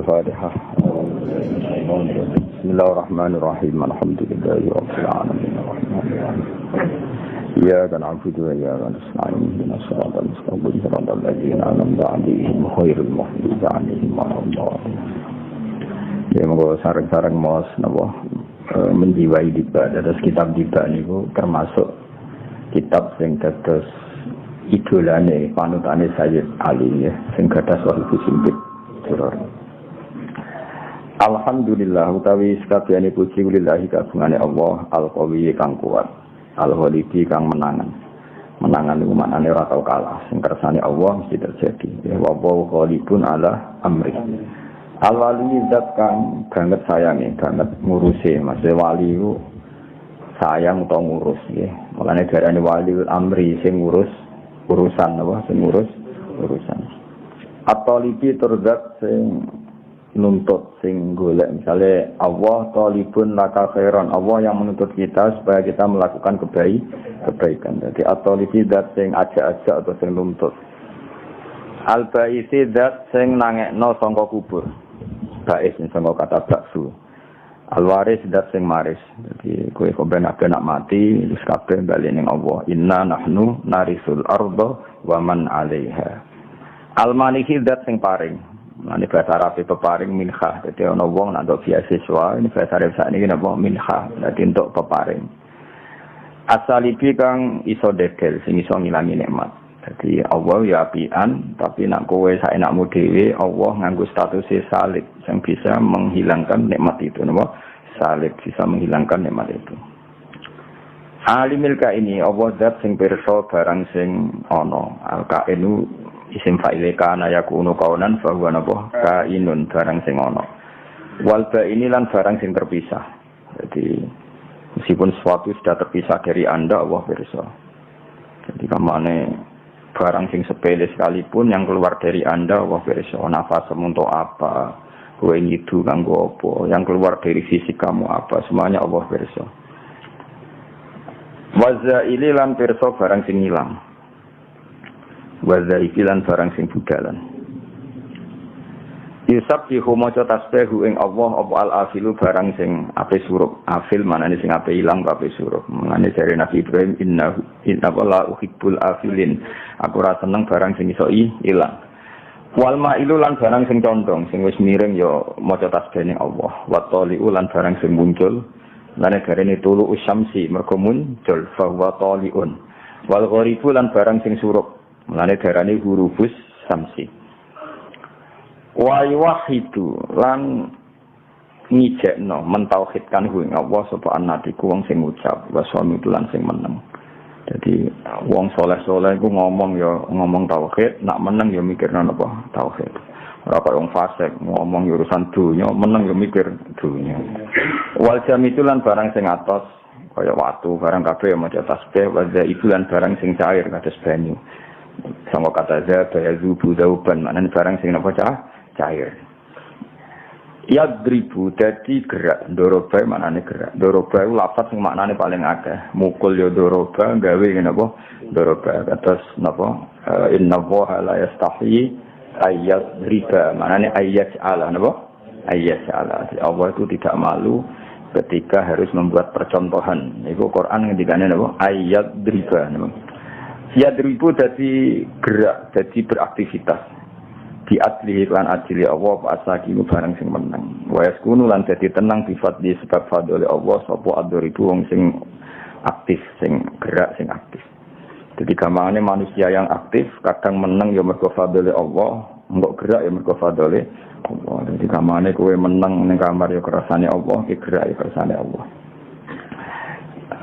الفاتحة. بسم الله الرحمن الرحيم. الحمد لله رب العالمين الرحمن الرحيم. إياك نعبد وإياك نستعين اهدنا الصراط المستقيم صراط الذين أنعمت عليهم غير المغضوب عليهم ولا الضالين. Ya monggo sareng-sareng maos napa menjiwai tiba dados kitab tiba niku termasuk kitab sing dados idolane panutane Sayyid Ali ya sing gadah Sahihul Simpit surah. Alhamdulillah utawi sakabehane puji lillahi kagungane Allah al-Qawi kang kuat al-Walidi kang menangan niku maknane ora tau kalah sing kersane Allah mesti terjadi ya wa ghalibun ala amri. Al-wali zat kang banget sayange, banget ngurusi. Maksudnya wali itu sayang atau ngurus ya. Mulane darane waliul amri sing ngurus urusan apa? Sing ngurus urusan. At-talibi turzat sing nuntut sing golek. Misale Allah talibun laka khairan. Allah yang menuntut kita supaya kita melakukan kebaikan. Jadi at-talibi zat sing ajak-ajak atau sing nuntut. Al-baisi zat sing nangekno sangka kubur. Bais sangka kata baksu. Al-waris dat sing maris. Jadi kowe ben nak mati wis kabeh bali ning Allah. Inna nahnu narisul arda wa man 'alaiha. Al-maliki dat sing paring. Mane bahasa Arab peparing minha. Dadi ana wong nak ndok beasiswa, ini bahasa Arab sakniki napa minha. Dadi entuk peparing. Asalibi kang iso dekel sing iso ngilangi nikmat. Jadi Allah ya apian, tapi nak kowe saenakmu dhewe Allah nganggo status salib yang bisa menghilangkan nikmat itu, napa? Salib bisa menghilangkan nikmat itu. Alimil kaini Allah zat sing pirsa barang sing ana. Al kainu isim fa'ile kana yakunu kaunan fa huwa napa? Kainun barang sing ana. Wal ini lan barang sing terpisah. Jadi meskipun sesuatu sudah terpisah dari Anda Allah pirsa. Jadi kamane barang sing sepele sekalipun yang keluar dari Anda Allah pirsa. Nafas untuk apa, kowe ngidu kanggo apa, yang keluar dari fisik kamu apa, semuanya Allah pirsa. Wazaili lan pirsa barang sing ilang. Wazaili lan barang sing budalan. Yusabbihu maca tasbihu ing Allah apa al-afilu barang sing ape surup. Afil manane sing ape ilang ape surup. Mangane dari Nabi Ibrahim inna la uhibbul afilin. Aku ora seneng barang sing iso ilang. Wal ma'ilu lan barang sing condong sing wis miring ya maca tasbih ning Allah. Wa tali'u lan barang sing muncul. Lane garene tulu usyamsi mergo muncul fa wa tali'un. Wal gharibu lan barang sing surup. Lane darane hurufus samsi. Wa wahidu lan ngijekno mentauhidkan ing Allah sapa anatiku wong sing ngucap wa suami lan sing meneng. Jadi wong saleh-saleh iku ngomong ya ngomong tauhid, nak meneng ya mikirna apa tauhid. Ora kaya wong fasik ngomong urusan dunya, meneng ya mikir dunya. Wal jamitu lan barang sing atos kaya watu, barang kabeh maca tasbih, wa itu lan barang sing cair kados banyu. Sama kata zaba yazubu zauban, maknane barang sing napa cair. Yadribu dadi gerak, doroba maknane gerak. Doroba iku lafaz sing maknane paling akeh. Mukul ya doroba, gawe ngene apa? Doroba. Kados napa? Inna Allaha la yastahi ayyadriba. Maknane ayyaj'ala napa? Ayyaj'ala. Allah itu tidak malu ketika harus membuat percontohan. Iku Quran ngendikane napa? Ayyadriba napa? Yadribu dadi gerak, dadi beraktivitas. Di adli lan adli Allah asakinu barang sing menang. Wa yaskunu lan dadi tenang sifat di sebab fadhole Allah sapa adribu wong sing aktif, sing gerak, sing aktif. Jadi gampangane manusia yang aktif kadang menang ya mergo fadhole Allah, mbok gerak ya mergo fadhole Allah. Jadi gampangane kowe menang ning kamar ya kersane Allah, ki gerak ya kersane Allah.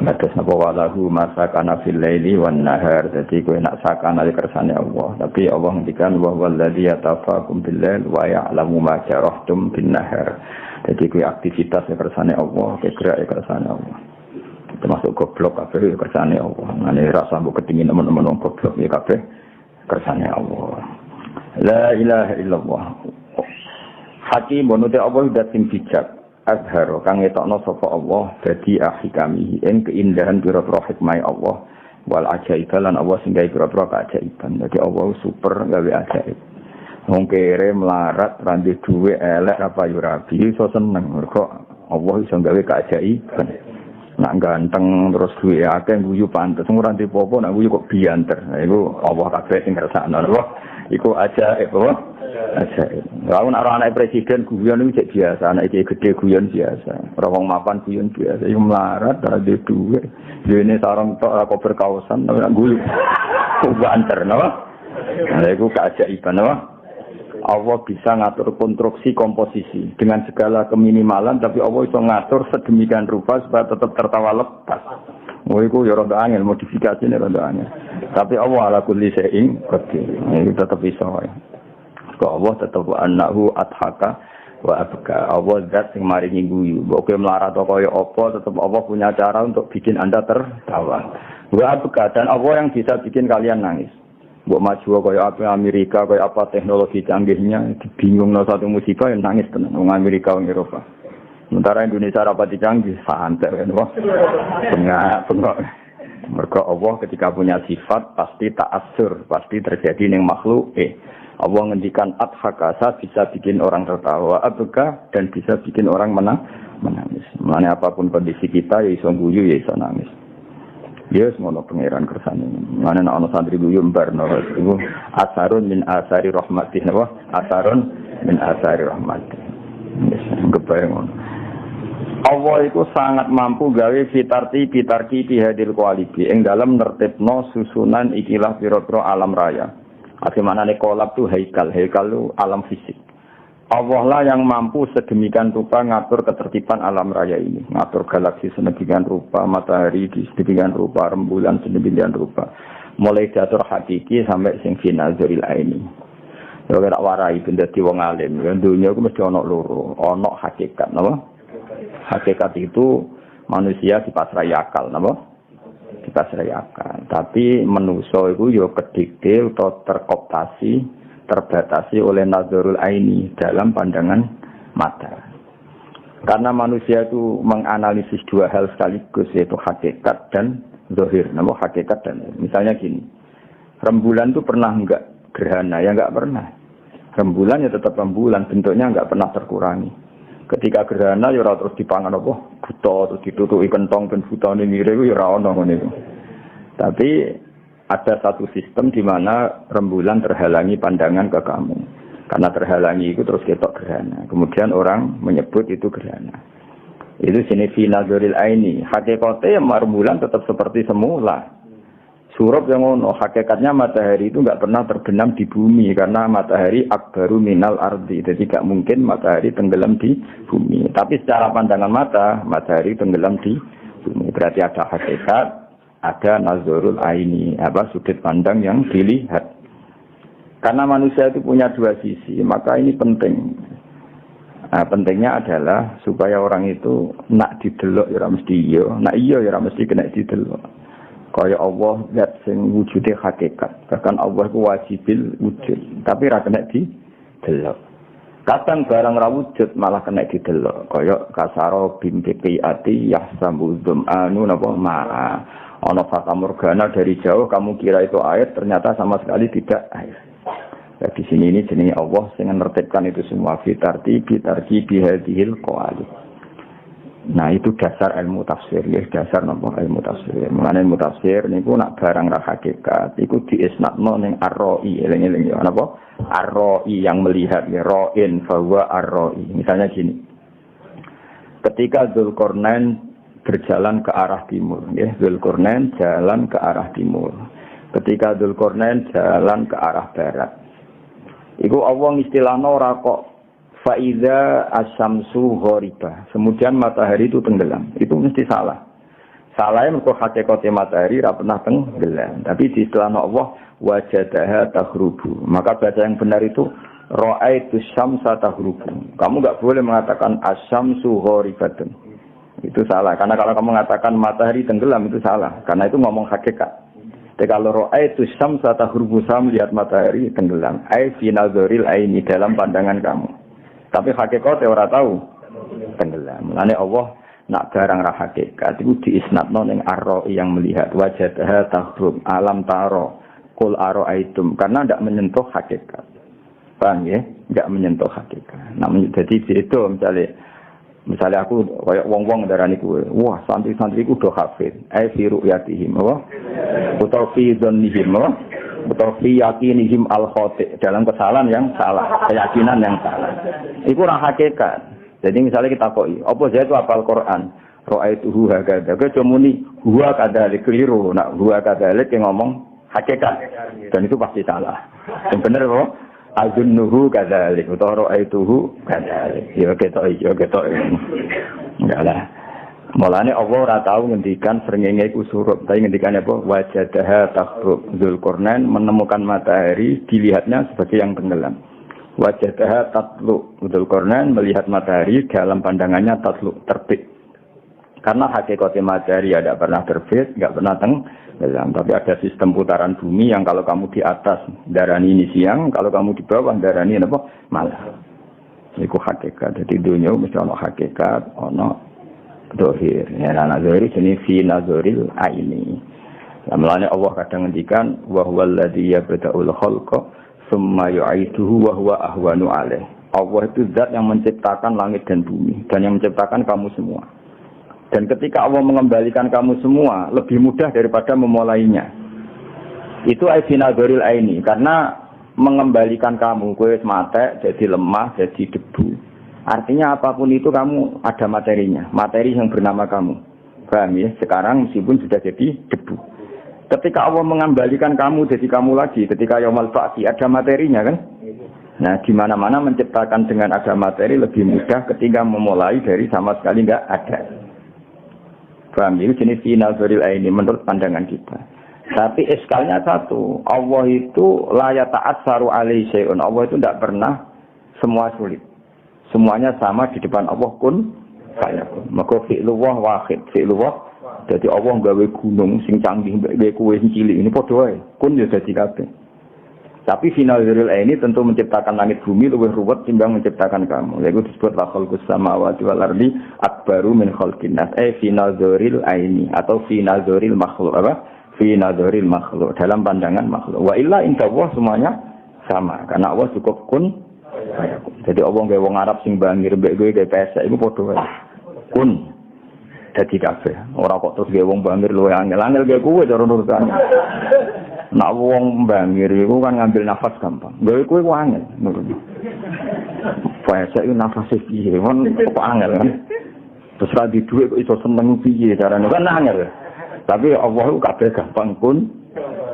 Batas napa walahu masakana fil laili wan nahar. Dadi kowe nak sakana di kersane Allah. Tapi Allah ngendikan wa wallazi yatafakum bil lail wa ya'lamu ma jarahtum bin nahar. Dadi kowe aktivitas di kersane Allah, gerak di kersane Allah. Termasuk goblok kabeh di kersane Allah. Ngene rasa mbok ketingin teman-teman goblok ya kabeh kersane Allah. La ilaha illallah. Hakim bonute Allah udah sing bijak. Azharo kang ngetokno sapa Allah dadi ahikami ing keindahan pira-pira hikmah Allah wal ajaib lan Allah sing gawe pira-pira keajaiban. Dadi Allah super gawe ajaib. Wong kere melarat randi duwe elek apa yo rabi iso seneng mergo Allah iso gawe keajaiban. Nak ganteng terus duwe akeh guyu pantes ora ndek apa nak guyu kok bianter. Nah, iku Allah kabeh sing kersakno apa. Iku ajaib apa? Ajaib. Lah ana anak presiden guyon iku cek biasa, anak iki gede guyon biasa. Ora wong mapan guyon biasa. Iku melarat randi duwe. Dene sareng tok ora kober kaosan nak guyu. Kok banter napa? Nah, iku keajaiban apa? Allah bisa ngatur konstruksi komposisi dengan segala keminimalan, tapi Allah bisa ngatur sedemikian rupa supaya tetap tertawa lepas. Oh, itu ya rada angel, modifikasinya rada angel. Tapi Allah ala kulli syai'in qadir. Itu tetap bisa. Kok Allah tetap annahu adhaka wa abka. Allah zat sing maringi guyu. Mbok melarat kaya apa, tetap Allah punya cara untuk bikin Anda tertawa. Wa abka, dan Allah yang bisa bikin kalian nangis. Mbok maju kaya apa Amerika, kaya apa teknologi canggihnya, bingung no satu musibah yang nangis tenan wong Amerika wong Eropa. Sementara Indonesia rapati canggih santai kan wah. Bengak. Mergo Allah ketika punya sifat pasti ta'assur, pasti terjadi ning makhluk. Allah ngendikan adhaka bisa bikin orang tertawa, abka dan bisa bikin orang menangis. Mulane apapun kondisi kita ya iso guyu ya iso nangis. Yes, ngono pangeran kersane. Mane ana santri guyu mbarno iku asarun min asari rahmatih napa? Asarun min asari rahmatih. Yes, kebayang ngono. Allah itu sangat mampu gawe fitarti bihadil kualibi ing dalam nertibno susunan ikilah pira-pira alam raya. Bagaimana kolab itu haikal itu alam fisik. Allah lah yang mampu sedemikian rupa ngatur ketertiban alam raya ini. Ngatur galaksi sedemikian rupa, matahari di sedemikian rupa, rembulan sedemikian rupa. Mulai jatuh hakiki sampai sing final dzuril aini. Ya ora warai benda di wong alim. Ya dunia ku mesti ana loro, ana hakikat, napa? Hakikat itu manusia dipasrai akal, napa? Dipasrai akal. Tapi manusa iku ya kedikte utawa terkooptasi terbatasi oleh nazarul aini dalam pandangan mata. Karena manusia itu menganalisis dua hal sekaligus, yaitu hakikat dan zahir. Nama hakikat dan misalnya gini, rembulan itu pernah enggak gerhana? Ya enggak pernah. Rembulan ya tetap rembulan, bentuknya enggak pernah terkurangi. Ketika gerhana ya ora terus dipangan apa? Buta terus ditutuki kentong ben butane ngire ya ora ono ngene iku. Tapi ada satu sistem di mana rembulan terhalangi pandangan ke kamu. Karena terhalangi itu terus ketok gerhana. Kemudian orang menyebut itu gerhana. Itu sini fi nazaril aini. Hakikatnya rembulan tetap seperti semula. Surab yang ngono, hakikatnya matahari itu enggak pernah terbenam di bumi karena matahari akbaru minal ardi. Jadi tidak mungkin matahari tenggelam di bumi. Tapi secara pandangan mata, matahari tenggelam di bumi. Berarti ada hakikat, ada nazarul aini, sudut pandang yang dilihat. Karena manusia itu punya dua sisi, maka ini penting. Nah, pentingnya adalah supaya orang itu nak didelok ya ora mesti iya, nak iya ya ora mesti kena didelok. Kaya Allah zat sing wujude hakikat. Bahkan Allah ku wajibil wujud, tapi ora kena didelok. Kadang barang ra wujud malah kena didelok. Kaya kasaro bimpi ati yahsambuzum anu napa ma'a. Ono fata morgana dari jauh kamu kira itu air, ternyata sama sekali tidak air. Ya, di sini ini jenenge Allah sing nertibkan itu semua fitarti bihadhil qaali. Nah, itu dasar ilmu tafsir ya, dasar napa ilmu tafsir. Mengenai ilmu tafsir niku nak barang ra hakikat iku diisnatno ning ar-ra'i, eling-eling ya napa? Ar-ra'i yang melihat ya ra'in bahwa ar-ra'i. Misalnya gini. Ketika Dzulqarnain berjalan ke arah timur, ya. Dzulqarnain jalan ke arah timur. Ketika Dzulqarnain jalan ke arah barat. Iku Allah istilahna ora kok faiza asyamsu ghoriba. Kemudian matahari itu tenggelam. Itu mesti salah. Salahnya mergo hakikate matahari ora pernah tenggelam. Tapi di istilahna Allah wajadaha taghrubu. Maka baca yang benar itu ra'aitu syamsa taghrubu. Kamu enggak boleh mengatakan asyamsu ghoribatun. Itu salah, karena kalau kamu mengatakan matahari tenggelam itu salah, karena itu ngomong hakikat. Jadi kalau ra'aitu syamsa taghrubu, saya melihat matahari tenggelam, ai fi nazaril aini, dalam pandangan kamu. Tapi hakikatnya orang tahu tenggelam. Mulane Allah nak barang ra hakikat itu diisnatno ning ar-ra'i yang melihat, wajadaha taghrub alam taro qul ara'aitum, karena tidak menyentuh hakikat. Paham ya? Enggak menyentuh hakikat. Nah, jadi itu misalnya aku kayak wong-wong darani kuwe, wah santri-santriku do hafid, fi ru'yatihim, apa? Utawa fi dzannihim, apa? Utawa fi yakinihim al-khati, dalam kesalahan yang salah, keyakinan yang salah. Iku ora hakikat. Jadi misalnya kita koi, apa saya itu hafal Quran, ra'aituhu hakadha, kok muni huwa kadzalik keliru. Nah, huwa kadzalik yang ngomong hakikat. Dan itu pasti salah. Yang benar apa? Azunnuhu kadzalik utawa ra'aituhu kadzalik. Ya ketok. Enggak lah. Mulane Allah ora tau ngendikan srengenge iku surup, tapi ngendikane apa? Wajadaha takhruq. Dzulqarnain menemukan matahari dilihatnya sebagai yang tenggelam. Wajadaha tatlu. Dzulqarnain melihat matahari dalam pandangannya tatlu, terbit. Karena hakikatnya matahari tidak pernah terbit, enggak pernah tenggelam, tapi ada sistem putaran bumi yang kalau kamu di atas darani ini siang, kalau kamu di bawah darani apa? Malam. Iku hakikat. Jadi dunia mesti ono hakikat, ono dohir. Ya, anak dohir jenis fi nazoril aini. Mulanya Allah kadang ngendikan wa huwal ladzi yabda'ul khalqa tsumma yu'iduhu wa huwa ahwanu alaih. Allah itu zat yang menciptakan langit dan bumi dan yang menciptakan kamu semua. Dan ketika Allah mengembalikan kamu semua lebih mudah daripada memulainya. Itu fi nazoril aini, karena mengembalikan kamu kowe mate jadi lemah, jadi debu. Artinya apapun itu kamu ada materinya, materi yang bernama kamu. Paham ya? Sekarang meskipun sudah jadi debu. Ketika Allah mengembalikan kamu jadi kamu lagi, ketika yaumul ba'tsi ada materinya kan? Nah, di mana-mana menciptakan dengan ada materi lebih mudah ketika memulai dari sama sekali enggak ada. Paham ya? Jenis finazoril aini menurut pandangan kita. Tapi iskalnya satu, Allah itu la yata'assaru alaihi syai'un. Allah itu tidak pernah semua sulit. Semuanya sama di depan Allah kun fayakun. Maka fi'lullah wahid, fi'lullah. Jadi Allah gawe gunung sing canggih gawe kowe sing cilik ini padha wae. Kun ya dadi kabeh. Tapi finazirul ini tentu menciptakan langit bumi lebih ruwet timbang menciptakan kamu. Yaitu disebut la khalqus samawati wal ardi akbaru min khalqin nas. Finazirul aini atau finazirul makhluk apa? Finazirul makhluk dalam pandangan makhluk. Wa illa inda Allah semuanya sama karena Allah cukup kun. Jadi Allah gawe wong Arab sing bangir mbek kowe gawe pesek iku padha wae. Kun dadi kabeh. Ora kok terus gawe wong bangir luwe angel-angel gawe kowe cara nurutane. Nek wong bangir iku kan ngambil nafas gampang. Gawe kowe ku angel nurut. Pesek iku nafase piye? Wong kok angel kan. Terus ra di dhuwit kok iso seneng piye carane kan angel. Tapi Allah ku kabeh gampang kun.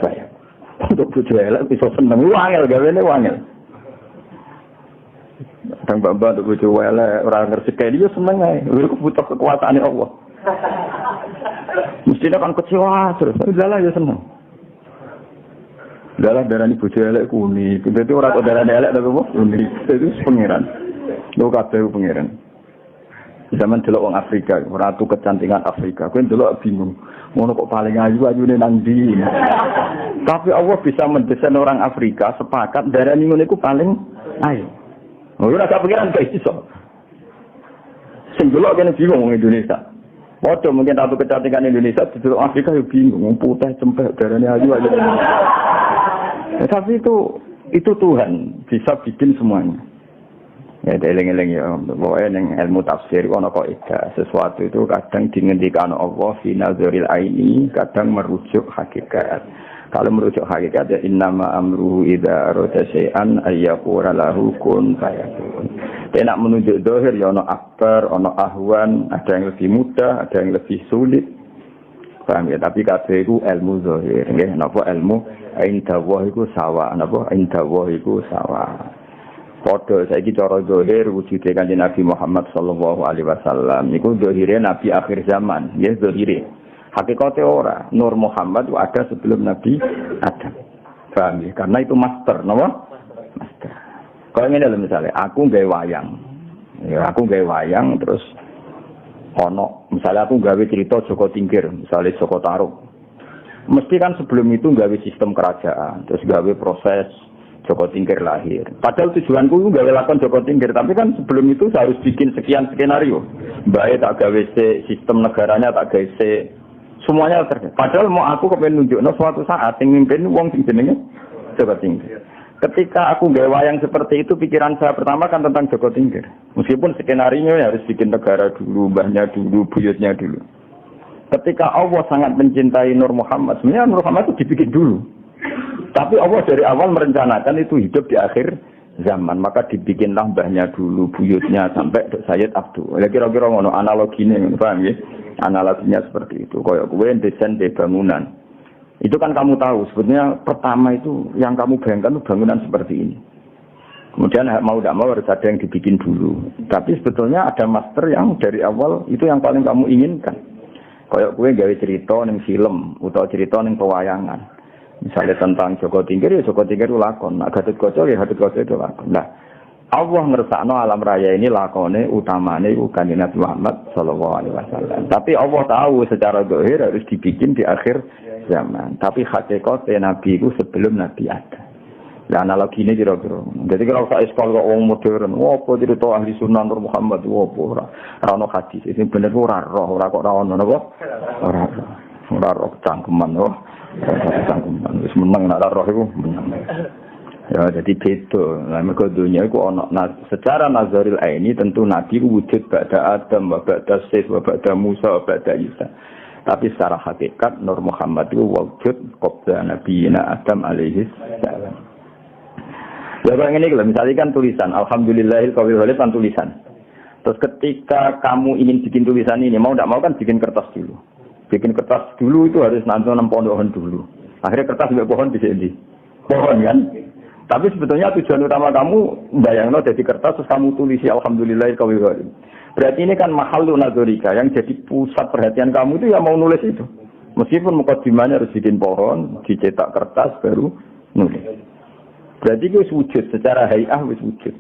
Saya. Untuk bojo elek iso seneng ku angel gawene angel. Kadang mbak-mbak untuk bojo elek ora ngerti dia seneng ae. Lha butuh kekuasaane Allah. Mestinya kan kecewa terus. Lah ya seneng. Dalam darani bojo elek ku unik. Dadi ora kok darani elek tapi kok unik. Itu pengiran. Lho kabeh pengiran. Zaman delok wong Afrika, ratu kecantikan Afrika. Kowe delok bingung. Ngono kok paling ayu-ayune nang ndi. Tapi Allah bisa mendesain orang Afrika sepakat darani ngono iku paling ayu. Oh, ora kepikiran kok iso. Sing delok kene bingung wong Indonesia. Padha mungkin ratu kecantikan Indonesia didelok Afrika yo bingung, wong putih cempek darane ayu aja. Tapi itu Tuhan bisa bikin semuanya. Ya eling-eling ya, pokoknya yang ilmu tafsir ono kok sesuatu itu kadang dingendikan Allah fi nazaril aini, kadang merujuk hakikat. Kalau merujuk hakikat ya innama amruhu idza arada syai'an ayyaqula lahu kun fayakun. Enak menunjuk zahir ya ono akbar, ono ahwan, ada yang lebih mudah, ada yang lebih sulit. Paham ya? Tapi kabeh iku ilmu zahir, nggih. Napa ilmu inda wa iku sawa, napa inda wa iku sawa. Padha saiki cara zahir wujude Kanjeng Nabi Muhammad sallallahu alaihi wasallam niku zahire nabi akhir zaman, nggih zahire. Hakikatnya ora, Nur Muhammad itu ada sebelum Nabi Adam. Paham ya? Karena itu master, napa? Master. Kalau ini dalam misalnya, aku gawe wayang. Ya, aku gawe wayang terus ono, misalnya aku gawe cerita Joko Tingkir, misalnya Joko Tarub. Mesti kan sebelum itu gawe sistem kerajaan, terus gawe proses Joko Tingkir lahir. Padahal tujuanku itu gawe lakon Joko Tingkir, tapi kan sebelum itu saya harus bikin sekian skenario. Baik tak gawe sistem negaranya, tak gawe semuanya terjadi. Padahal mau aku kepengen nunjukno suatu saat yang mimpin wong sing jenenge Joko Tingkir. Ketika aku gawe wayang seperti itu, pikiran saya pertama kan tentang Joko Tingkir. Meskipun skenario harus bikin negara dulu, mbahnya dulu, buyutnya dulu. Ketika Allah sangat mencintai Nur Muhammad, sebenarnya Nur Muhammad itu dibikin dulu. Tapi Allah dari awal merencanakan itu hidup di akhir zaman, maka dibikinlah mbahnya dulu, buyutnya sampai Sayyid Abdul. Kira-kira ngono analoginya, paham ya? Analoginya seperti itu. Kayak kowe desain di bangunan. Itu kan kamu tahu, sebetulnya pertama itu yang kamu bayangkan itu bangunan seperti ini. Kemudian mau tidak mau harus ada yang dibikin dulu. Tapi sebetulnya ada master yang dari awal itu yang paling kamu inginkan. Kayak gue gawe cerita ning film atau cerita ning pewayangan. Misalnya tentang Joko Tingkir, ya Joko Tingkir itu lakon. Nah, Gatotkaca ya Gatotkaca itu lakon. Nah, Allah ngersakno alam raya ini lakone utamane iku Kanjeng Nabi Muhammad sallallahu alaihi wasallam. Tapi Allah tahu secara zahir harus dibikin di akhir zaman. Tapi hakikatnya Nabi itu sebelum Nabi ada. Nah, analoginya kira-kira. Jadi kalau saya sekolah orang modern, apa cerita ahli sunnah Nur Muhammad, apa ora hadis. Ini bener ora roh, ora kok ora ono napa? Ora roh cangkeman loh. Cangkeman wis meneng nek roh iku meneng. Ya jadi beda. Lah mergo dunya iku ana secara nazaril aini tentu Nabi wujud ba'da Adam, ba'da Syekh, ba'da Musa, ba'da Isa. Tapi secara hakikat Nur Muhammad itu wujud qabla nabiyina Adam alaihi salam. Ya bang ini kalau misalnya kan tulisan Alhamdulillahil qawil walid kan tulisan. Terus ketika kamu ingin bikin tulisan ini mau tidak mau kan bikin kertas dulu. Bikin kertas dulu itu harus nanti pohon dulu. Akhirnya kertas sampai pohon di sini. Pohon kan. Tapi sebetulnya tujuan utama kamu bayangno jadi kertas terus kamu tulisi Alhamdulillahil qawil walid. Berarti ini kan mahalun nadzorika yang jadi pusat perhatian kamu itu ya mau nulis itu. Meskipun mukadimahnya harus bikin pohon, dicetak kertas baru nulis. Berarti itu wujud secara hayah wis wujud.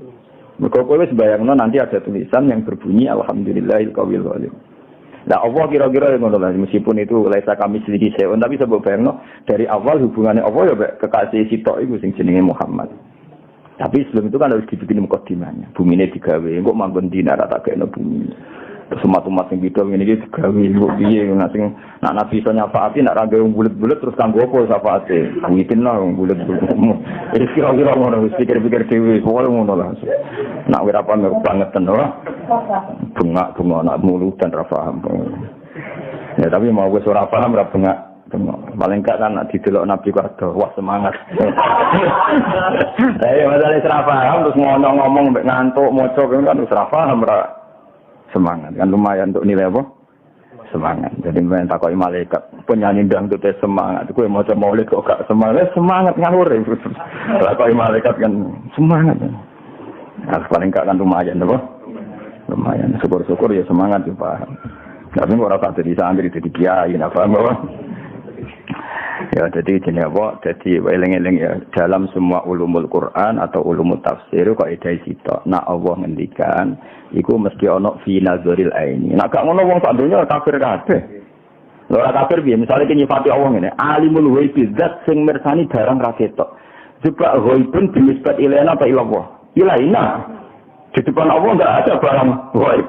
Mergo kowe wis bayangno nanti ada tulisan yang berbunyi Alhamdulillahil qawil walid. Nah Allah kira-kira ngono lah meskipun itu laisa kami sedikit seon tapi sebab bayangno dari awal hubungannya Allah ya kekasih sitok iku sing jenenge Muhammad. Tapi sebelum itu kan harus dibikin mukadimahnya. Bumine digawe, engko manggon dinar tak kene bumi. Terus umat-umat sing bidol ngene iki digawe kok piye sing nak nabi iso nyafaati nak ra gawe bulet-bulet terus kanggo apa syafaate. Witin lah bulet-bulet. Iki kira-kira ngono wis pikir-pikir dhewe, pokoke ngono lah. Nak ora paham banget ten ora. Bengak-bengok nak mulu dan ra paham. Ya tapi mau wis ora paham ra bengak. Paling gak kan didelok Nabi kado, wah semangat. Saya masalah ora paham terus ngomong mbek ngantuk maca kan ora paham ra semangat kan lumayan untuk nilai apa? Semangat. Jadi men takoki malaikat, penyanyi dangdut semangat. Kowe maca maulid kok gak semangat? Semangat ngawur. Takoki malaikat kan semangat. Nah, paling gak kan lumayan apa? Lumayan. Syukur-syukur ya semangat ya paham. Tapi ora tak jadi santri jadi kiai apa apa. Ya jadi jenis apa? Jadi eling-eling ya dalam semua ulumul Quran atau ulumul tafsir kok edai sitok. Nak Allah ngendikan iku mesti ana fi nazaril aini. Nak gak ngono wong sak donya kafir kabeh. Lha ora kafir piye? Misale ki nyifati Allah ngene, alimul ghaibi zat sing mirsani barang ra ketok. Juga ghaibun binisbat ilaina apa ilallah? Ilaina. Di depan Allah enggak ada barang ghaib.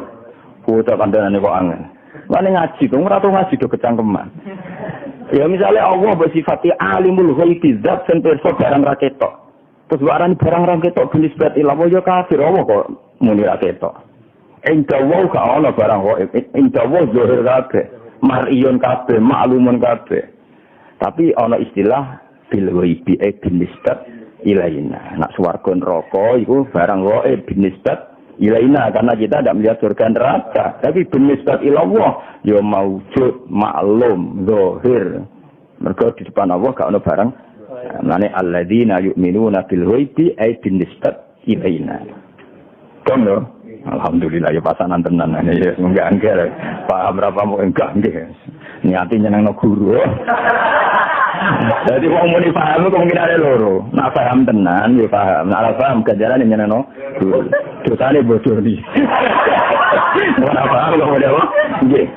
Kuwi kandhane kok angel. Lan ngaji kok ora tau ngaji do kecangkeman. Ya misalnya Allah bersifati alimul ghaibi zat sing pirsa barang ra ketok. Terus barang ra ketok binisbat ilallah ya kafir Allah kok muni ra ketok. Indah wa ka ana barang ghaib. Indah wa zahir kabeh. Mar'iyon kabeh, ma'lumun kabeh. Tapi ana istilah bil ghaibi binisbat ilaina. Nak swarga neraka iku barang ghaib binisbat ilaina karena kita tidak melihat surga neraka. Tapi binisbat ilallah ya maujud, maklum, zahir. Mergo di depan Allah gak ana barang. Mane alladzina yu'minuna bil ghaibi binisbat ilaina. Kono alhamdulillah ya pasanan tenan ya enggak paham berapa mau enggak niati nyenengno guru. Jadi wong muni paham kemungkinan ada loro. Nak paham tenan ya paham, nak ora paham ganjaran nyenengno guru. Dosane bodoh iki. Ora paham kok ada apa? Nggih.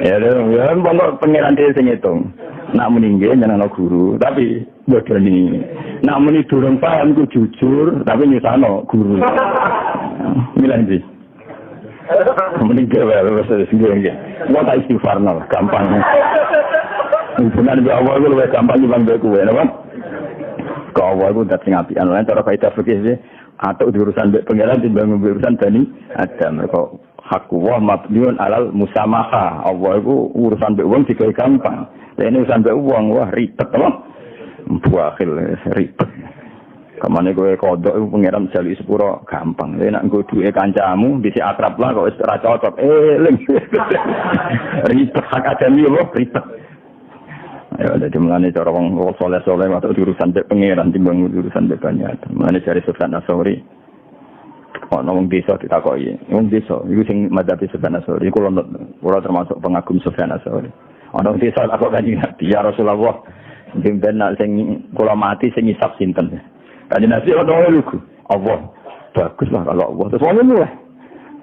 Ya lho, pokok pengiran dhewe sing ngitung. Nak muni nggih nyenengno guru, tapi bodoh ni. Nak muni durung paham ku jujur, tapi nyusano guru. Milan sih. Meninggal wes nggih. Wong tak istighfar nol, gampang. Hubungan dengan Allah itu lebih gampang dibanding kowe, napa? Allah iku dat sing apian lan cara kaidah fikih atau urusan mbek pangeran timbang urusan Bani Adam. Mereka hak wa mabniun alal musamaha. Allah iku urusan mbek wong digawe gampang. Lah ini urusan mbek wong wah ribet to. Buakhil ribet. Kamane kowe kodok iku pangeran jali sepuro gampang. Nek nggo duwe kancamu dhisik akrab lah kok wis ora cocok. Eling. Ribet hak adami lho ribet. Ya dadi mulane cara wong saleh-saleh waktu urusan mbek pangeran timbang urusan mbek banyak. Mulane jare Sufyan Ats-Tsauri ana wong desa ditakoki. Wong desa iku sing madzhab Sufyan Ats-Tsauri kula termasuk pengagum Sufyan Ats-Tsauri. Ana wong desa takok kanjeng Nabi, ya Rasulullah, sing kula mati sing ngisap sinten? Kanjeng Nabi ono lugu. Allah. Bagus lah kalau Allah. Terus wong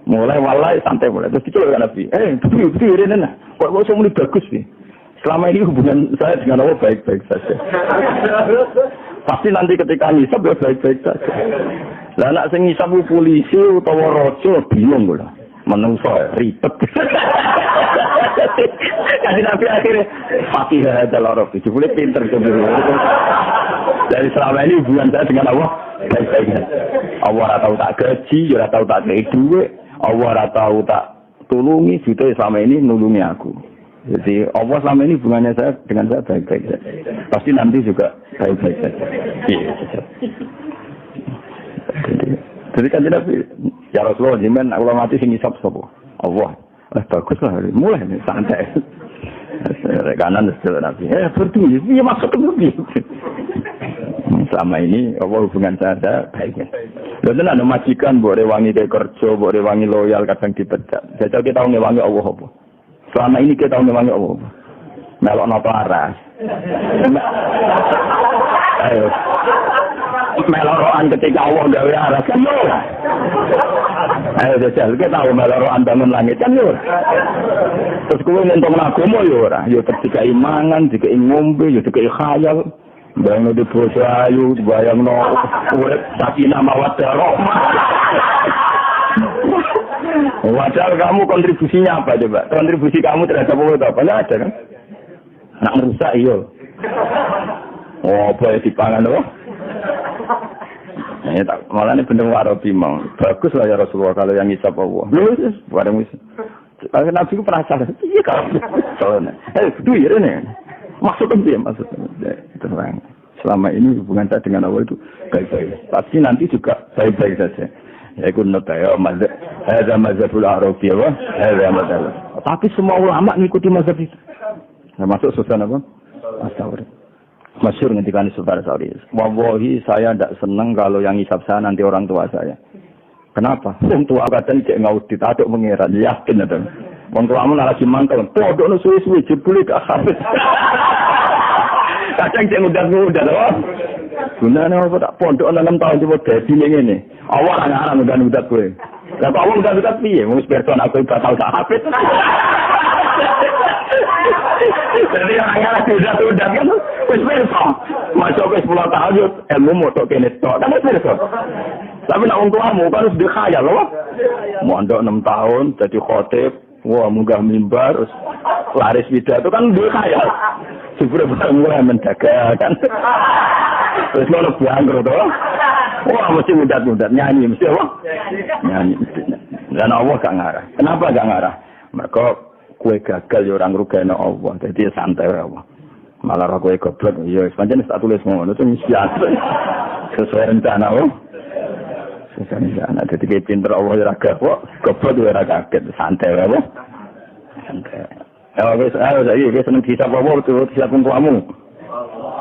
mulai walai santai mulai. Terus diceluk Nabi. Betul rene nah. Kok muni bagus nih. Selama ini hubungan saya dengan Allah baik-baik saja. Pasti nanti ketika ngisap ya baik-baik saja. Lah anak sing ngisap polisi utawa raja bingung kula. Menungso ribet. Jadi Nabi akhirnya Fatih adalah Arab. Jebule pinter jebule. Dari selama ini hubungan saya dengan Allah baik-baik saja. Allah ora tahu tak gaji, ora tahu tak kei duit, Allah ora tahu tak tulungi, justru selama ini nulungi aku. Jadi Allah selama ini hubungannya saya dengan saya baik-baik saja. Pasti nanti juga baik-baik saja. Iya. Jadi kan Nabi, ya Rasulullah, jiman aku mati sing ngisap sapa? Allah. Bagus lah, mulai nih santai. Kanan setelah Nabi. Berdua, iya maksudnya begitu. Selama ini Allah hubungan saya baiknya. Lalu ada majikan, boleh wangi ke kerja, boleh wangi loyal, kadang dipecat. Saya kita tahu ngewangi Allah apa? Selama ini kita tahu ngewangi Allah apa? Melok napa aras. Ayo. Meloroan ketika Allah gawe aras kan yo. Ayo jajal, kita tahu meloroan bangun langit kan yo. Terus kowe ngentok agama yo ora, yo ketika imangan, dikai ngombe, yo dikai khayal. Bayang di bojo ayu, bayang no urip sakinah mawaddah rahmah. Wajar kamu kontribusinya apa coba? Kontribusi kamu terhadap Allah apa? Nggak ada kan? Nak merusak iyo. Oh, boleh dipangan loh. Ini tak malah ini bener Arabi mau. Bagus lah ya Rasulullah kalau yang ngisap Allah. Lulus, bareng wis. Nabi ku penasaran. Iya kalau soalnya. Betul ya ini. Maksudnya dia maksudnya. Terang. Selama ini hubungan saya dengan Allah itu baik-baik. Pasti nanti juga baik-baik saja. Ya ikut nota ya mazhab. Ada mazhabul Arabi ya, ada mazhab. Tapi semua ulama ngikuti mazhab itu. Termasuk Sufyan apa? Ats-Tsauri. Masyhur ngendikan Sufyan Ats-Tsauri. Wallahi saya tidak senang kalau yang hisab saya nanti orang tua saya. Kenapa? Wong tua kadang cek ngaudit aduk mengira yakin ada. Wong tuamu lagi mangkel, podokno suwi-suwi jebule gak habis. Kadang cek ngudan-ngudan loh. Gunane apa tak pondok 6 tahun coba dadi ngene. Awak anak-anak ngudan-ngudan kowe. Lah kok awak ngudan-ngudan piye? Wis person aku bakal sak habis. Jadi anak-anak ngudan-ngudan kan wis person. Masuk ke 10 tahun ilmu motok kene tok. Kan wis person. Tapi nak wong tuamu kan harus dikhayal loh. Mondok 6 tahun jadi khotib, wah munggah mimbar, terus laris pidato kan dikhayal. Sebenarnya mulai menjaga kan. Terus ngono bangkrut to. Wah mesti mudat-mudat nyanyi mesti apa? Nyanyi mesti. Dan Allah gak ngarah. Kenapa gak ngarah? Mereka kue gagal ya orang rugane Allah. Jadi santai wae Allah. Malah ra kowe goblok ya pancen tak tulis ngono itu biasa. Sesuai rencana oh. Anak jadi pinter Allah ya raga kok goblok ya raga kaget santai wae santai ya wis ayo saiki wis seneng hisab apa tuh hisab kamu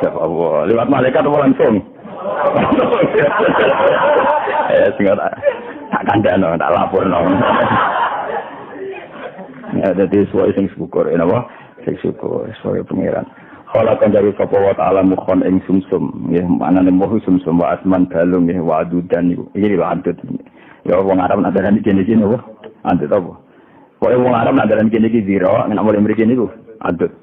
hisab Allah lewat malaikat apa langsung sing tak kandhano tak laporno ya dadi suwe sing syukur napa sing syukur suwe pangeran kala kan dari sapa wa ta'ala mukhon ing sumsum nggih manane moh sumsum wa asman dalung nggih wa adudan niku iki lho antut ya wong Arab nak darani kene-kene apa antut apa kowe wong Arab nak darani kene iki zira nek mulai mriki niku antut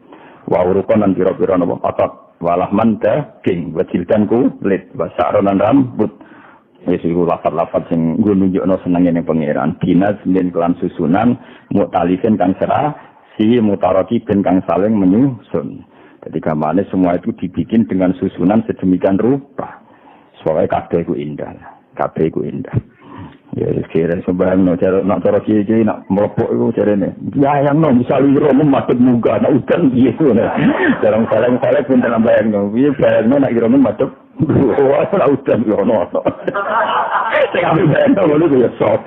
wa urukon lan pira-pira napa otot walahman daging wa jildanku lit wa sa'ronan rambut wis iku lafal-lafal sing nggo nunjukno senenge ning pangeran dinas yen kelan susunan mutalifin kang serah si mutaraki ben kang saling menyusun. Jadi gambarnya semua itu dibikin dengan susunan sedemikian rupa. Soalnya kabeh iku indah. Kabeh iku indah. Ya kira sembarang no cara nak cara kiai nak mlepok iku carane. Ya yang no misal iro madhep munggah nak udan piye to. Jarang saling pun dalam bayangno. Piye bayangno nak iro madhep. Wah, nak udan yo ono. Sing ambil bayangno ngono ya sop.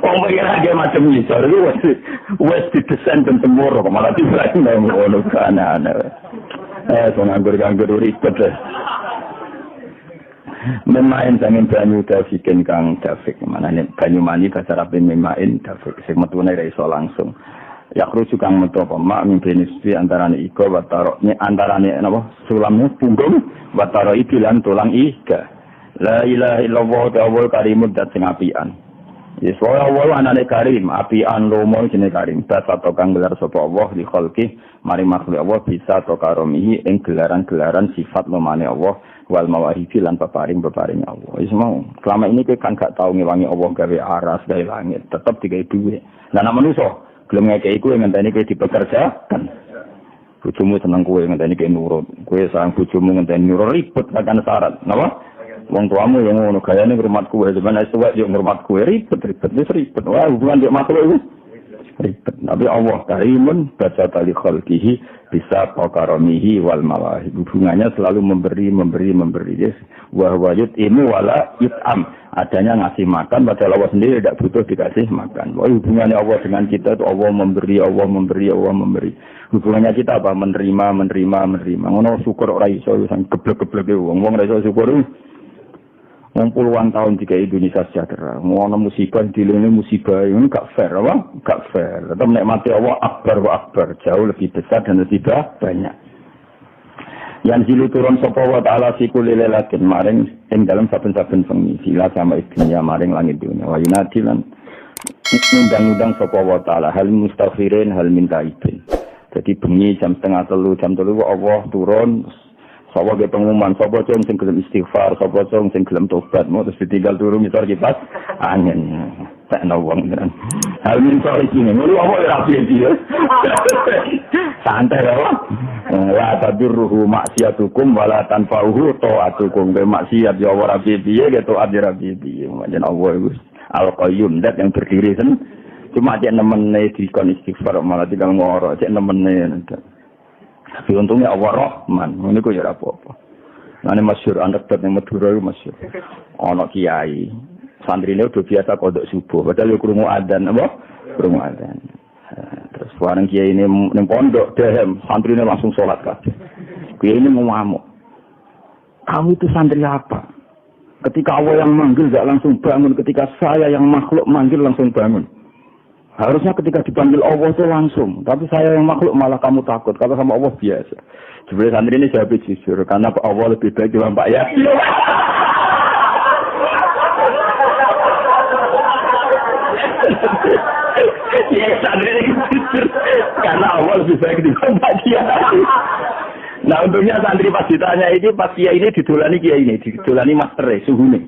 Wong pengen ge macam iso iki wis didesain ten temur kok malah dibayangno ngono kan ana. Nganggur ribet. Memain tangan banyu dafikin kang dafik mana nih banyu mani bahasa Arab memain dafik semetune ra iso langsung ya krucu kang metu apa mak mimpi antarane iko wataro ni antarane napa sulamnya punggung wataro ikilan tulang iga la ilaha illallah ta'ala karimud dat sing apian yes wa anane karim apian lomo jenenge karim bahasa to kang gelar sapa Allah di khalqi mari makhluk Allah bisa to karomihi ing gelaran-gelaran sifat lomane Allah wal mawahidi lan peparing Allah. Wis mau. Selama ini kowe kan gak tau ngewangi Allah gawe aras, gawe langit, tetep digawe dhuwit. Lah nek manusa gelem ngekeki kowe ngenteni kowe dipekerjakan. Bojomu seneng kowe ngenteni kowe nurut. Kowe sang bojomu ngenteni nurut ribet tekan syarat. Napa? Wong tuamu yang ngono gayane ngrumat kowe, sampeyan wis tuwek yo ngrumat kowe ribet. Wis ribet. Wah, hubungan yo makhluk iku ribet. Nabi Allah karimun baca tali khalqihi bisa qakaramihi wal mawahib. Hubungannya selalu memberi. Yes. Wa huwa yut'imu wala yut'am. Adanya ngasih makan padahal Allah sendiri tidak butuh dikasih makan. Wah, hubungannya Allah dengan kita itu Allah memberi. Hubungannya kita apa? Menerima. Ngono syukur ora iso sang geblek-geblek wong ora iso syukur. Puluhan tahun jika Indonesia sejahtera, ngono musibah dilene musibah ini gak fair, apa? Gak fair. Tetap nikmati Allah akbar jauh lebih besar dan lebih banyak. Yang zilu turun sapa wa ta'ala sikul lelakin maring ing dalam saben-saben bengi sila sama istrinya maring langit dunia. Wa yunadilan undang-undang sapa wa ta'ala hal mustaghfirin hal minta ibin. Jadi bengi jam 2:30 Allah turun. Sapa ge pengumuman sapa cung sing gelem istighfar, sapa cung sing gelem tobat, mau terus ditinggal turu misor kipas angin. Tak ana wong tenan. Hal minta iki ngono apa ora piye. Santai lho. La tadurruhu maksiatukum wala tanfa'uhu ta'atukum. Ke maksiat ya ora piye ge taat ora piye. Manjen Allah iku Al-Qayyum dat yang berdiri sen. Cuma dia nemene dikon istighfar malah tinggal ngoro, cek nemene. Tapi untungnya Allah Rahman, ini kok ya apa-apa. Nah ini masyhur anekdot yang Madura itu masyhur. Ana kiai, santrine udah biasa kodok subuh, padahal yo krungu adzan apa? Krungu adzan. Terus bareng kiai ini ning pondok dehem, santrine langsung salat kabeh. Kiai ini mau ngamuk. Kamu itu santri apa? Ketika Allah yang manggil enggak langsung bangun, ketika saya yang makhluk manggil langsung bangun. Harusnya ketika dipanggil Allah itu langsung. Tapi saya yang makhluk malah kamu takut. Kalau sama Allah biasa. Sebenarnya santri ini jawab jujur. Karena Allah lebih baik dibanding Pak ya. Ya santri ini jujur. Karena Allah lebih baik dibanding Pak ya. Nah untungnya santri pas ditanya ini. Pas kiai ini didolani kiai ini. Didolani master suhu nih.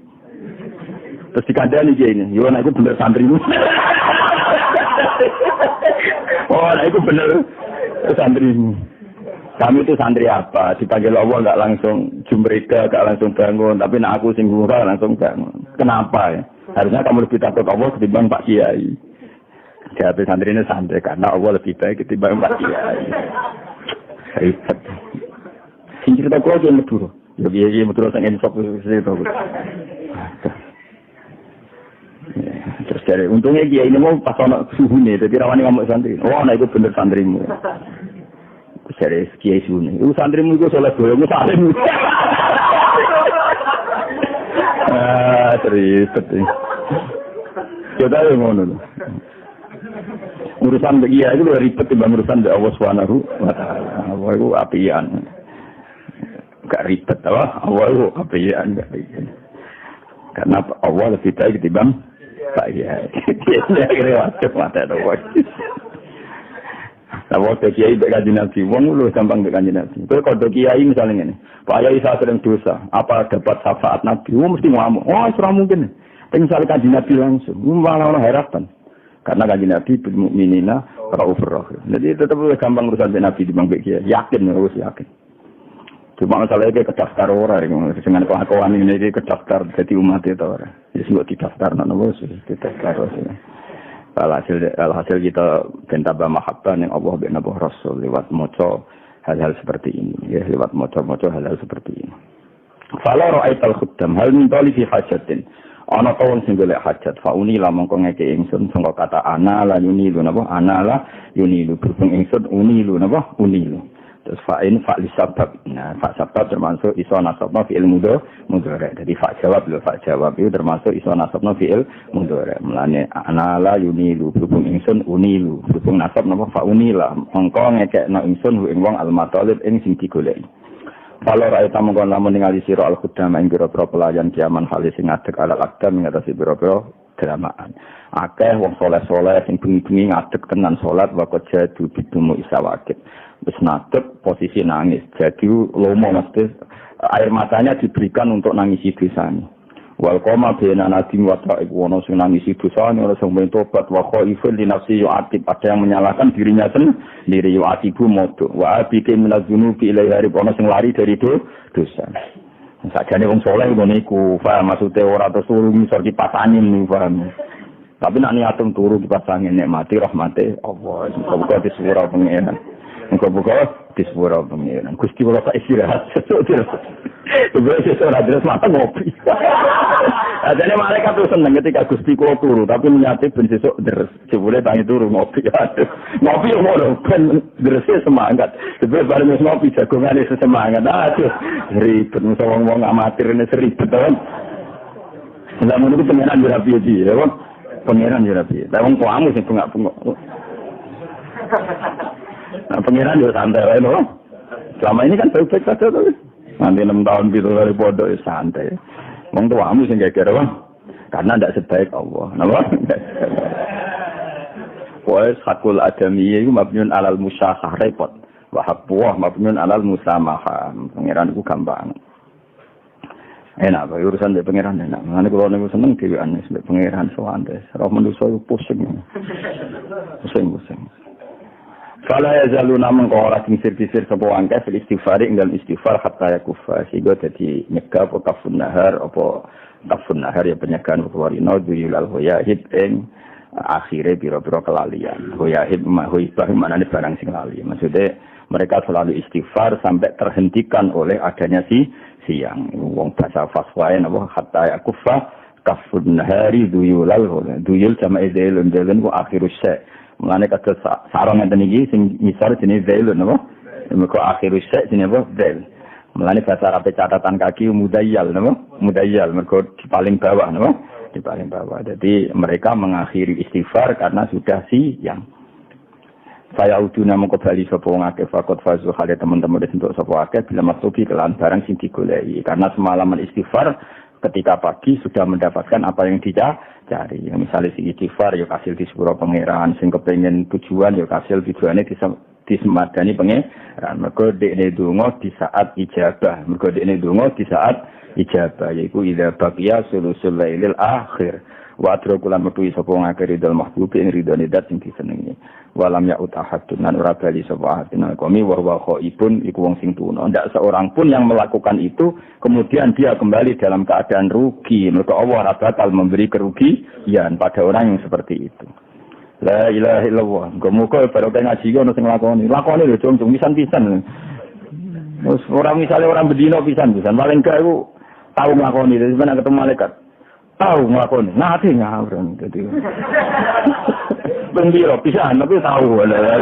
Terus dikandani kiai ini. Yo, nah itu bener santri ini. Oh, nah itu benar santri. Kami itu santri apa? Dipanggil Allah enggak langsung jumreka, enggak langsung bangun, tapi nak aku sing gura langsung bangun. Kenapa ya? Harusnya kamu lebih takut Allah ketimbang Pak Kiai. Jadi santri ini santri karena Allah lebih baik ketimbang Pak Kiai. Hebat. Sing cerita kok aja Madura. Ya piye Madura sing insop itu. Terus dari untungnya kiai ini mau pas ono suhunya, jadi rawani ngomong santri. Oh, nah itu bener santrimu. Terus dari kiai suhunya, itu santrimu itu soleh bolong salim. Ribet. Kita yang ngono. Urusan bagi kiai itu ribet timbang urusan dari Allah Subhanahu wa taala. Allah itu apian. Enggak ribet apa? Allah itu apian enggak ribet. Karena Allah lebih baik timbang Pak ya, dia kira waktu mata doa. Kalau kiai berkaji nabi, wong lu gampang berkaji nabi. Kalau kiai misalnya ini, Pak Yai saya sedang dosa, apa dapat syafaat nabi? Mesti ngamuk. Oh, serah mungkin. Tapi misalnya kaji nabi langsung, malah orang harapan. Karena kaji nabi bermukminina raufur rahim. Jadi tetap gampang urusan nabi di bangkit kiai. Yakin, harus yakin. Cuma masalahnya kedaftar orang, dengan kelakuan ini kedaftar jadi umat itu orang. Jadi buat didaftar, nopo sih didaftar sih. Alhasil kita bentaba mahabbah yang Allah bin Nabi Rasul lewat moco hal-hal seperti ini, ya lewat moco hal-hal seperti ini. Fala ra'aital khuddam hal min talibi hajatin. Ana kawon sing golek hajat, fauni la mongko ngeke ingsun sangka kata ana la yunilu napa ana la yunilu berhubung ingsun unilu napa unilu. Terus fa'in fa'li sabab. Nah, fa sabab termasuk iso nasabna fi'il mudhari. Jadi fa jawab itu termasuk iso nasabna fi'il mudhari. Mulane ana la yunilu berhubung ingsun unilu. Berhubung nasab napa fa unila. Mongko ngekekno ingsun ing wong al-matalib ing sing digoleki. Kalau rakyat mengkon lamun ningali sira al-khuddam ing pira-pira pelayan kiaman hal sing ngadeg ala akdam ing atase pira-pira dramaan. Akeh wong saleh-saleh sing bengi-bengi ngadeg tenan salat waktu jadu bidumu isawakit. Wis ngadeg posisi nangis. Jadi lomo mesti air matanya diberikan untuk nangisi dosane. Wal qoma bena nadim wa ta'ib wono sing nangisi dosane ora sing tobat wa khaifun li nafsi yu'atib ada yang menyalahkan dirinya sendiri yu'atibu modo wa abike minadzunubi ilai harib ono sing lari dari dosa. Sakjane wong saleh ngono iku, paham maksude ora terus turu ngisor dipasangin paham. Tapi nek niatum turu dipasangin nek mati rahmate Allah. Muga disepuro pengenan. Muga disepuro pengenan. Gusti kula tak istirahat sesuk terus. Terus ora terus mata ngopi. Ajane malaikat tuh seneng ketika Gusti kula turu, tapi niate ben sesuk deres. Jebule tangi turu ngopi. Ngopi yo ngono ben derese semangat. Terus bareng ngopi jagongane semangat. Aduh, ribet musa wong-wong amatir ini seribet kan. Zaman itu pengenan yo rapi iki, ya, Bang. Pengenan yo rapi. Lah wong tuamu sing bengak-bengok. Nah, pengenan yo santai wae lho. Selama ini kan baik-baik saja tuh. Nanti 6 tahun gitu dari bodoh ya santai. Wong tuamu sing geger Bang. Karena ndak sebaik Allah. Napa? Wa hakul adamiyya iku mabniun alal musyahah repot. Wa haqqu mabniun alal musamahah. Pengenan iku gampang. Enak Pak, urusan dari pengeran enak. Mengenai kalau niku seneng dewean sampai pengeran soante. Roh manusia itu pusing. Pusing. Fala yazaluna mengkora kisir-kisir sapa wangke fil istighfar ing dalam istighfar hatta yakufa sehingga dadi nyegah apa kafun nahar ya penyegahan warina duyul al hoyahid ing akhire pira-pira kelalian. Hoyahid mahibah manane barang sing lali. Maksudnya mereka selalu istighfar sampai terhentikan oleh adanya siang. Wong bahasa faswae napa hatta yakufa kafun nahari duyul jama'i zailun ku akhirus syai. Mulane kados sarong ngeten iki sing ngisor jenenge zailun napa? Mergo akhirus syai jenenge apa? Zail. Mulane bahasa Arab catatan kaki mudayyal napa? Mudayyal mergo di paling bawah napa? Di paling bawah. Jadi mereka mengakhiri istighfar karena sudah siang. Saya uduna mengko bali sapa wong akeh fakot fazu hale teman-teman wis entuk sapa akeh bila matubi kelan barang sing digoleki karena semalaman istighfar ketika pagi sudah mendapatkan apa yang dicari. Misalnya si istighfar ya hasil di sepuro pangeran sing kepengin tujuan ya hasil tujuane disemadani pangeran. Mergo dekne donga di saat ijabah. Mergo dekne donga di saat ijabah yaiku idza baqiya sulusul lailil akhir. Wa adrakulan metu sapa ngakiri dal mahbubi ing ridhone dat sing disenengi. Walam ya utahadun nan ora bali sapa hadina kami wa khaibun iku wong sing tuna. Ndak seorang pun yang melakukan itu kemudian dia kembali dalam keadaan rugi. Mergo Allah ora bakal memberi kerugian pada orang yang seperti itu. La ilaha illallah. Muga barokah ngaji ono sing lakoni. Lakoni lho cung pisan-pisan. Wis ora misale orang bedino pisan-pisan. Paling gak iku tau nglakoni dadi ben ketemu malaikat. Tahu nglakoni. Nate ngawur dadi. Bendiro pisan tapi tahu lah.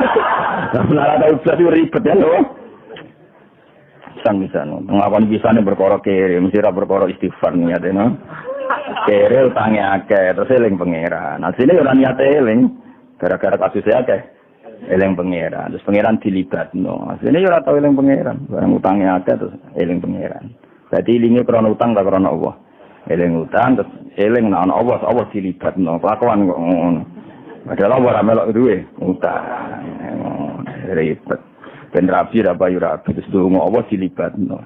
Nah, ada usaha ribet ya loh. Bisa ngakon bisane berkoro kere, mesti ra berkoro istighfar niate no. Kere utange akeh terus eling pangeran. Asline ora niate eling gara-gara kasus akeh. Eling pangeran, terus pangeran dilibatno. Asline ora tau eling pangeran, barang utange akeh terus eling pangeran. Dadi elinge krana utang ta krana Allah. Eling utang terus eling ana Allah dilibatno. Kelakuan kok ngono. Padahal ora melok duwe utang. Ribet. Ben rapi ra bayu rapi terus donga Allah dilibatno.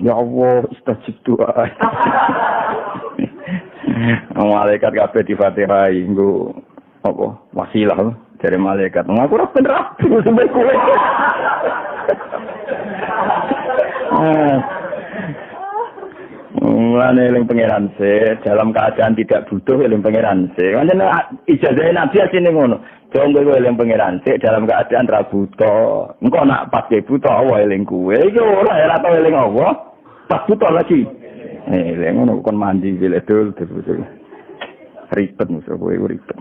Ya Allah istajib doa. Malaikat kabeh di Fatihah nggo apa? Wasilah dari malaikat. Aku ora ben rapi sampe kowe. Mulane eling pangeran se dalam keadaan tidak butuh eling pangeran se. Kan ijazah Nabi asine ngono. Jonggo kowe eling pangeran se dalam keadaan ra buta. Engko nak pas ke buta Allah eling kowe. Iki ora ora tau eling Allah. Pas buta lagi. Eling ngono kon mandi biledul betul. Ribet musuh kowe ribet.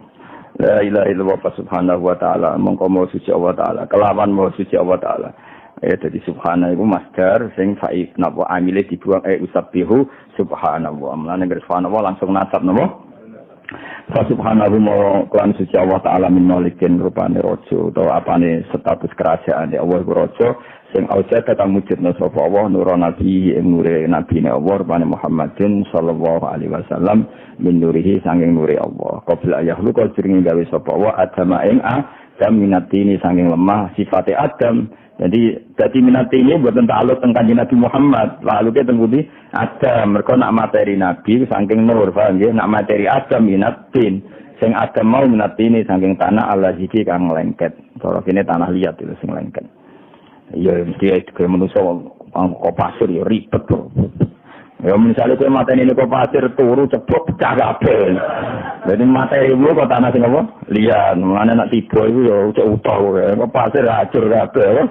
La ilaha illallah subhanahu wa ta'ala. Mongko mau suci Allah ta'ala. Kelawan mau suci Allah ta'ala. Jadi subhana itu masdar sing fa'id napa amile dibuang usabbihu subhanallah. Mulane nek subhanallah langsung nasab napa? Fa subhanahu wa lan suci Allah taala min malikin rupane raja utawa apane status kerajaan Allah raja sing aja kang mujudna sapa Allah nur nabi nure nabine Allah rupane Muhammadin sallallahu alaihi wasallam min nurihi sanging nure Allah. Qabla yahlu kal jenenge gawe sapa Allah adama ing adam minatini sanging lemah sifate adam. Jadi minati ini buatan ta'aluk tentang kanjeng Nabi Muhammad. Lalu kita tunggu Adam. Mereka nak materi Nabi saking nur, paham ya? Nak materi Adam minatin. Sing Adam mau minati ini saking tanah Allah jiki kang lengket. Kalau ini tanah liat itu sing lengket. Ya dia itu kayak manusia kok pasir ya ribet tuh. Ya misalnya kau materi ini kok pasir turu cepet pecah kabel. Jadi materi lu kok tanah sing apa? Lian, mana nak tiba itu ya utah kok pasir hancur kabeh.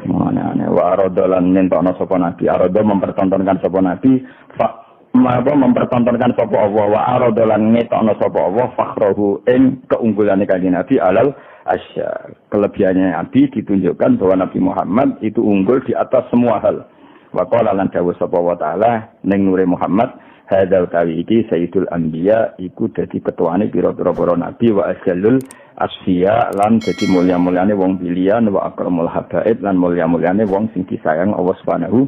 Mana wa aradolan nentokno sapa nabi. Arado mempertontonkan sapa nabi, mempertontonkan sapa Allah wa aradolan ngetokno sapa Allah fakhrahu ing keunggulane kanjeng Nabi alal asya. Kelebihannya Nabi ditunjukkan bahwa Nabi Muhammad itu unggul di atas semua hal. Wa qala lan dawuh sapa wa taala ning nure Muhammad hadal tawi iki sayyidul anbiya iku dadi ketuane pira-pira para nabi wa ajalul asfiya lan dadi mulya-mulyane wong pilihan wa akramul habaib lan mulya-mulyane wong sing disayang Allah Subhanahu.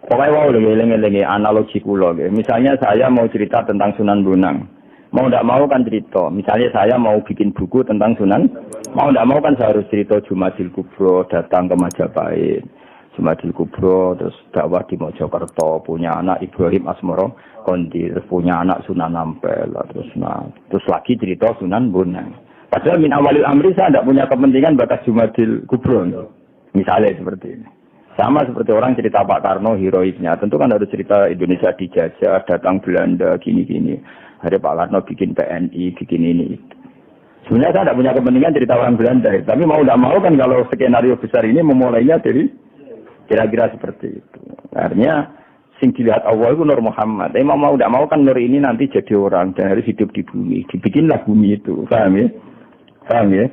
Pokoke wae eling-elinge analogi kula nggih. Misalnya saya mau cerita tentang Sunan Bonang. Mau ndak mau kan cerita. Misalnya saya mau bikin buku tentang Sunan, mau ndak mau kan saya harus cerita Jumadil Kubro datang ke Majapahit. Jumadil Kubro terus dakwah di Mojokerto, punya anak Ibrahim Asmoro Kondi, terus punya anak Sunan Ampel, terus lagi cerita Sunan Bonang. Padahal min awalil amri saya tidak punya kepentingan batas Jumadil Kubro, misalnya seperti ini. Sama seperti orang cerita Pak Karno heroiknya, tentu kan harus cerita Indonesia dijajah, datang Belanda, gini-gini. Ada Pak Karno bikin PNI, bikin ini. Sebenarnya saya tidak punya kepentingan cerita orang Belanda, tapi mau tidak mau kan kalau skenario besar ini memulainya dari kira-kira seperti itu. Artinya sing dilihat Allah itu Nur Muhammad. Mau tidak mau kan Nur ini nanti jadi orang dan harus hidup di bumi. Dibikinlah bumi itu. Paham ya? Paham ya?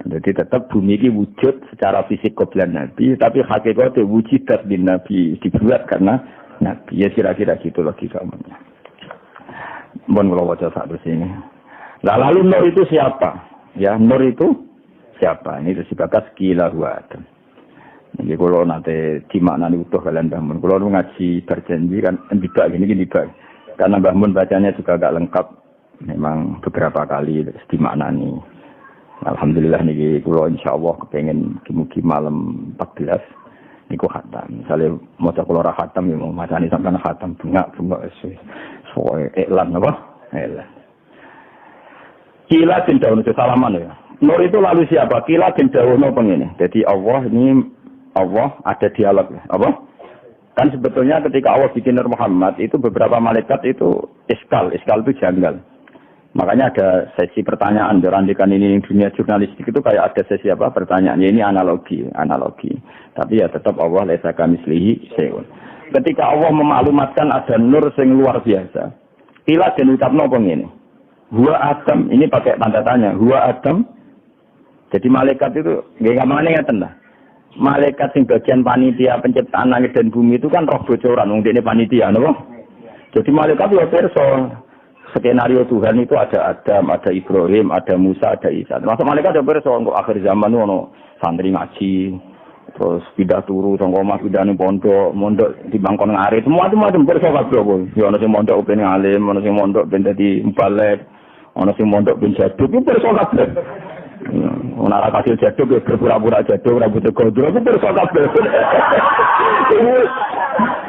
Jadi tetap bumi ini wujud secara fisik qoblan Nabi, tapi hakikatnya wujudat bin Nabi dibuat karena Nabi. Ya kira-kira gitu logikanya. Mohon kalau wajah satu sini. Nah, lalu Nur itu siapa? Ya, Nur itu siapa? Ini disebutkan kila huwa Adam. Jadi kalau nanti dimaknani utuh kalian Mbah Mun, kalau ngaji berjanji kan tidak gini baik. Karena Mbah Mun bacanya juga agak lengkap, memang beberapa kali dimaknani. Alhamdulillah nih, kalau insya Allah kepengen mugi malam 14 niku khatam. Misalnya mau kalau khatam ya mau macani sampai khatam bunga soal iklan apa? Iklan. Kila bin Daun itu salaman ya. Nur itu lalu siapa? Kila bin Daun apa ini? Jadi Allah ada dialog. Apa? Kan sebetulnya ketika Allah bikin Nur Muhammad itu beberapa malaikat itu iskal itu janggal. Makanya ada sesi pertanyaan. Dirandikan ini dunia jurnalistik itu kayak ada sesi apa? Pertanyaannya ini analogi. Tapi ya tetap Allah laisa kamitslihi syai'un. Ketika Allah memaklumatkan ada nur sing luar biasa. Kila den ucapno apa ngene? Huwa Adam, ini pakai tanda tanya. Huwa Adam. Jadi malaikat itu nggih gamane ngeten lah. Malaikat sing bagian panitia penciptaan langit dan bumi itu kan roh bocoran wong dene panitia napa? Jadi malaikat yo pirsa skenario Tuhan itu ada Adam, ada Ibrahim, ada Musa, ada Isa. Termasuk malaikat yo pirsa untuk akhir zaman ono santri ngaji, terus pindah turu sangka omah pindah ning mondok di bangkon ngarit, semua pirsa kabeh kok. Yo ono sing mondok ben alim, ono sing mondok ben dadi mubalek, ono sing mondok ben jaduk, itu pirsa kabeh. Menara kasil jaduk ya berpura-pura jaduk rambutnya gondrong itu perso kabeh. Ini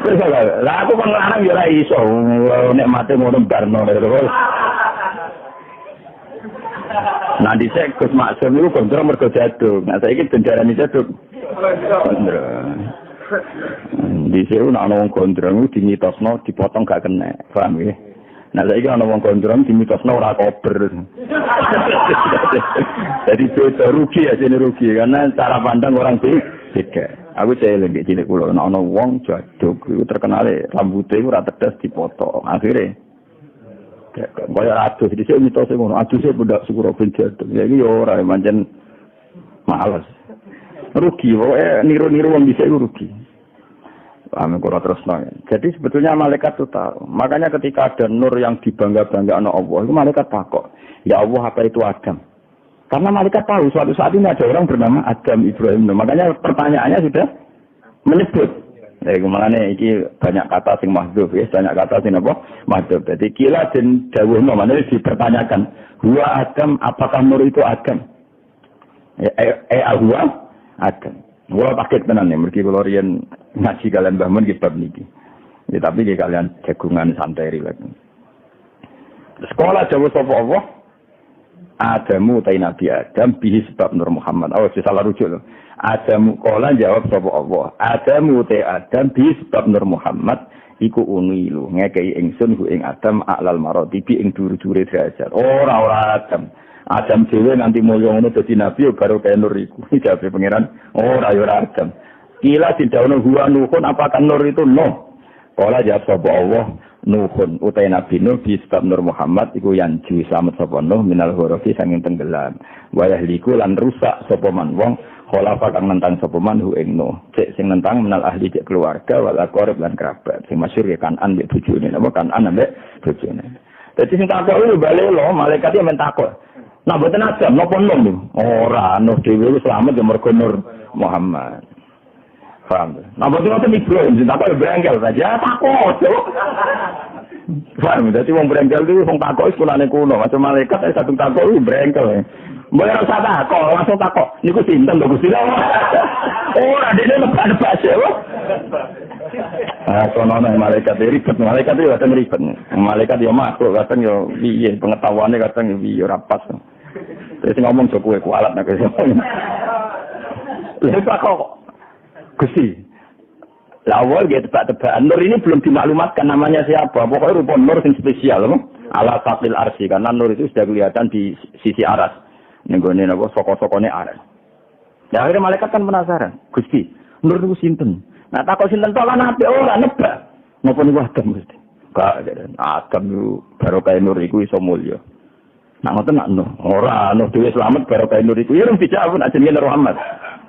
perso kabeh. Lah aku kan larang ya ora iso nek mate ngono barno terus. Nah dhisik Gus Maksum niku gondrong mergo jaduk. Nah saiki bendarane jaduk. Gondrong. Di sini ana wong gondrong dimitosno dipotong gak kena, paham ya? Nah saiki ana wong gondrong dimitosno ora kober. Jadi itu rugi ya, jadi rugi karena cara pandang orang beda. Aku celeng iki cilik kula ana wong jaduk iku terkenal rambute ora tetes dipotong. Akhire kaya aduh dhisik mitose ngono, aduh sik pendak syukur ben jaduk. Ya iki yo ora pancen males. Rugi wae niru-niru wong bisa rugi. Paham kok terus nang. Jadi sebetulnya malaikat itu tahu. Makanya ketika ada nur yang dibangga-banggakan Allah, itu malaikat takut. Ya Allah, apa itu Adam? Karena malaikat tahu suatu saat ini ada orang bernama Adam Ibrahim. Makanya pertanyaannya sudah menyebut. Jadi makanya ini banyak kata sing mahdzuf ya, banyak kata sing apa? Mahdzuf. Jadi kila den dawuhna maknanya dipertanyakan, huwa Adam, apakah nur itu Adam? Huwa Adam. Wala paket tenan ya, mergi kula riyen ngaji kalian Mbah Mun ki bab niki. Ya tapi ki kalian jagungan santai rileks. Sekolah jawab sapa Allah? Adamu ta Nabi Adam bihi sebab Nur Muhammad. Oh, salah rujuk lho. Adamu kala jawab sapa Allah? Adamu ta Adam bihi sebab Nur Muhammad iku unilu ngekei ingsun ku ing Adam aklal maratibi ing dhuwur-dhuwure derajat. Ora Adam. Adam dhewe nanti mulya ngono dadi nabi yo baru kaya nur iku. Jawabe pangeran, ora yo ora Adam. Kila didhawuhna huwa nuhun apakah nur itu no? Kala jawab sapa Allah, nuhun utai nabi Nuh bi sebab Nur Muhammad iku yanju selamat sapa Nuh minal ghorofi sanging tenggelam. Wa yahliku lan rusak sapa man wong khalafa kang nentang sapa man hu ing Nuh. Cek sing nentang menal ahli cek keluarga wal aqrab lan kerabat. Sing masyhur ya Kanan mbek bojone napa Kanan mbek bojone. Dadi sing takok iki bali lho malaikat iki men takok. Nah, mboten Adam napa Nuh? Ora, Nuh dhewe selamat ya mergo Nur Muhammad. Paham? Nah, mboten Ibrahim, tak kok brengkel saja takut. Paham? Dadi wong brengkel iki wong takok wis kunane kuno, macam malaikat satu takok iki brengkel. Mbok ora usah takok, langsung takok. Niku sinten lho Gusti Allah. Ora dene lebah-lebah sewa. Kono malaikat ribet, malaikat itu kadang ribet. Malaikat yo makhluk kadang yo piye pengetahuane kadang yo piye ora pas. Terus ngomong joko kowe kualat nek iso. Lha kok Gusti. Lawal dia tebak-tebakan. Nur ini belum dimaklumatkan namanya siapa. Pokoknya rupa nur yang spesial. Ala saqil arsy. Karena nur itu sudah kelihatan di sisi aras. Nenggone napa soko-sokone aras. Ya akhirnya malaikat kan penasaran. Gusti, nur itu sinten? Nah takut sinten to lan apik ora nebak. Napa niku Adam Gusti? Gak Adam itu baru kaya nur iku iso mulya. Nah ngoten nak Nuh. Ora Nuh dhewe selamat baru kaya nur iku. Ya rung dijawab nak jenenge Nur Muhammad.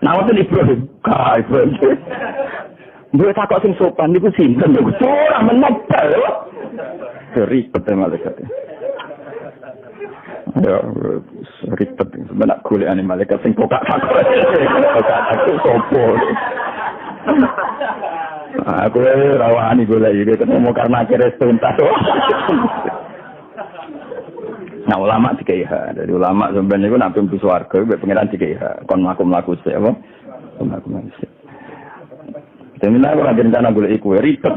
Nah ngoten Ibrahim. Ka Ibrahim. Mbok takok sing sopan niku sinten lho. Ora menebak lho. Ribet malaikat. Ya ribet sebenarnya golekane malaikat sing pokak takok. Pokak takok sopo. Aku rawani golek iki ketemu karena akhirnya tuntas. Nah ulama dikaiha, dari ulama sebenarnya itu nabi mlebu swarga, mbek pangeran dikaiha, kon mlaku-mlaku sik apa? Mlaku-mlaku sik. Temina ora rencana golek iku ribet.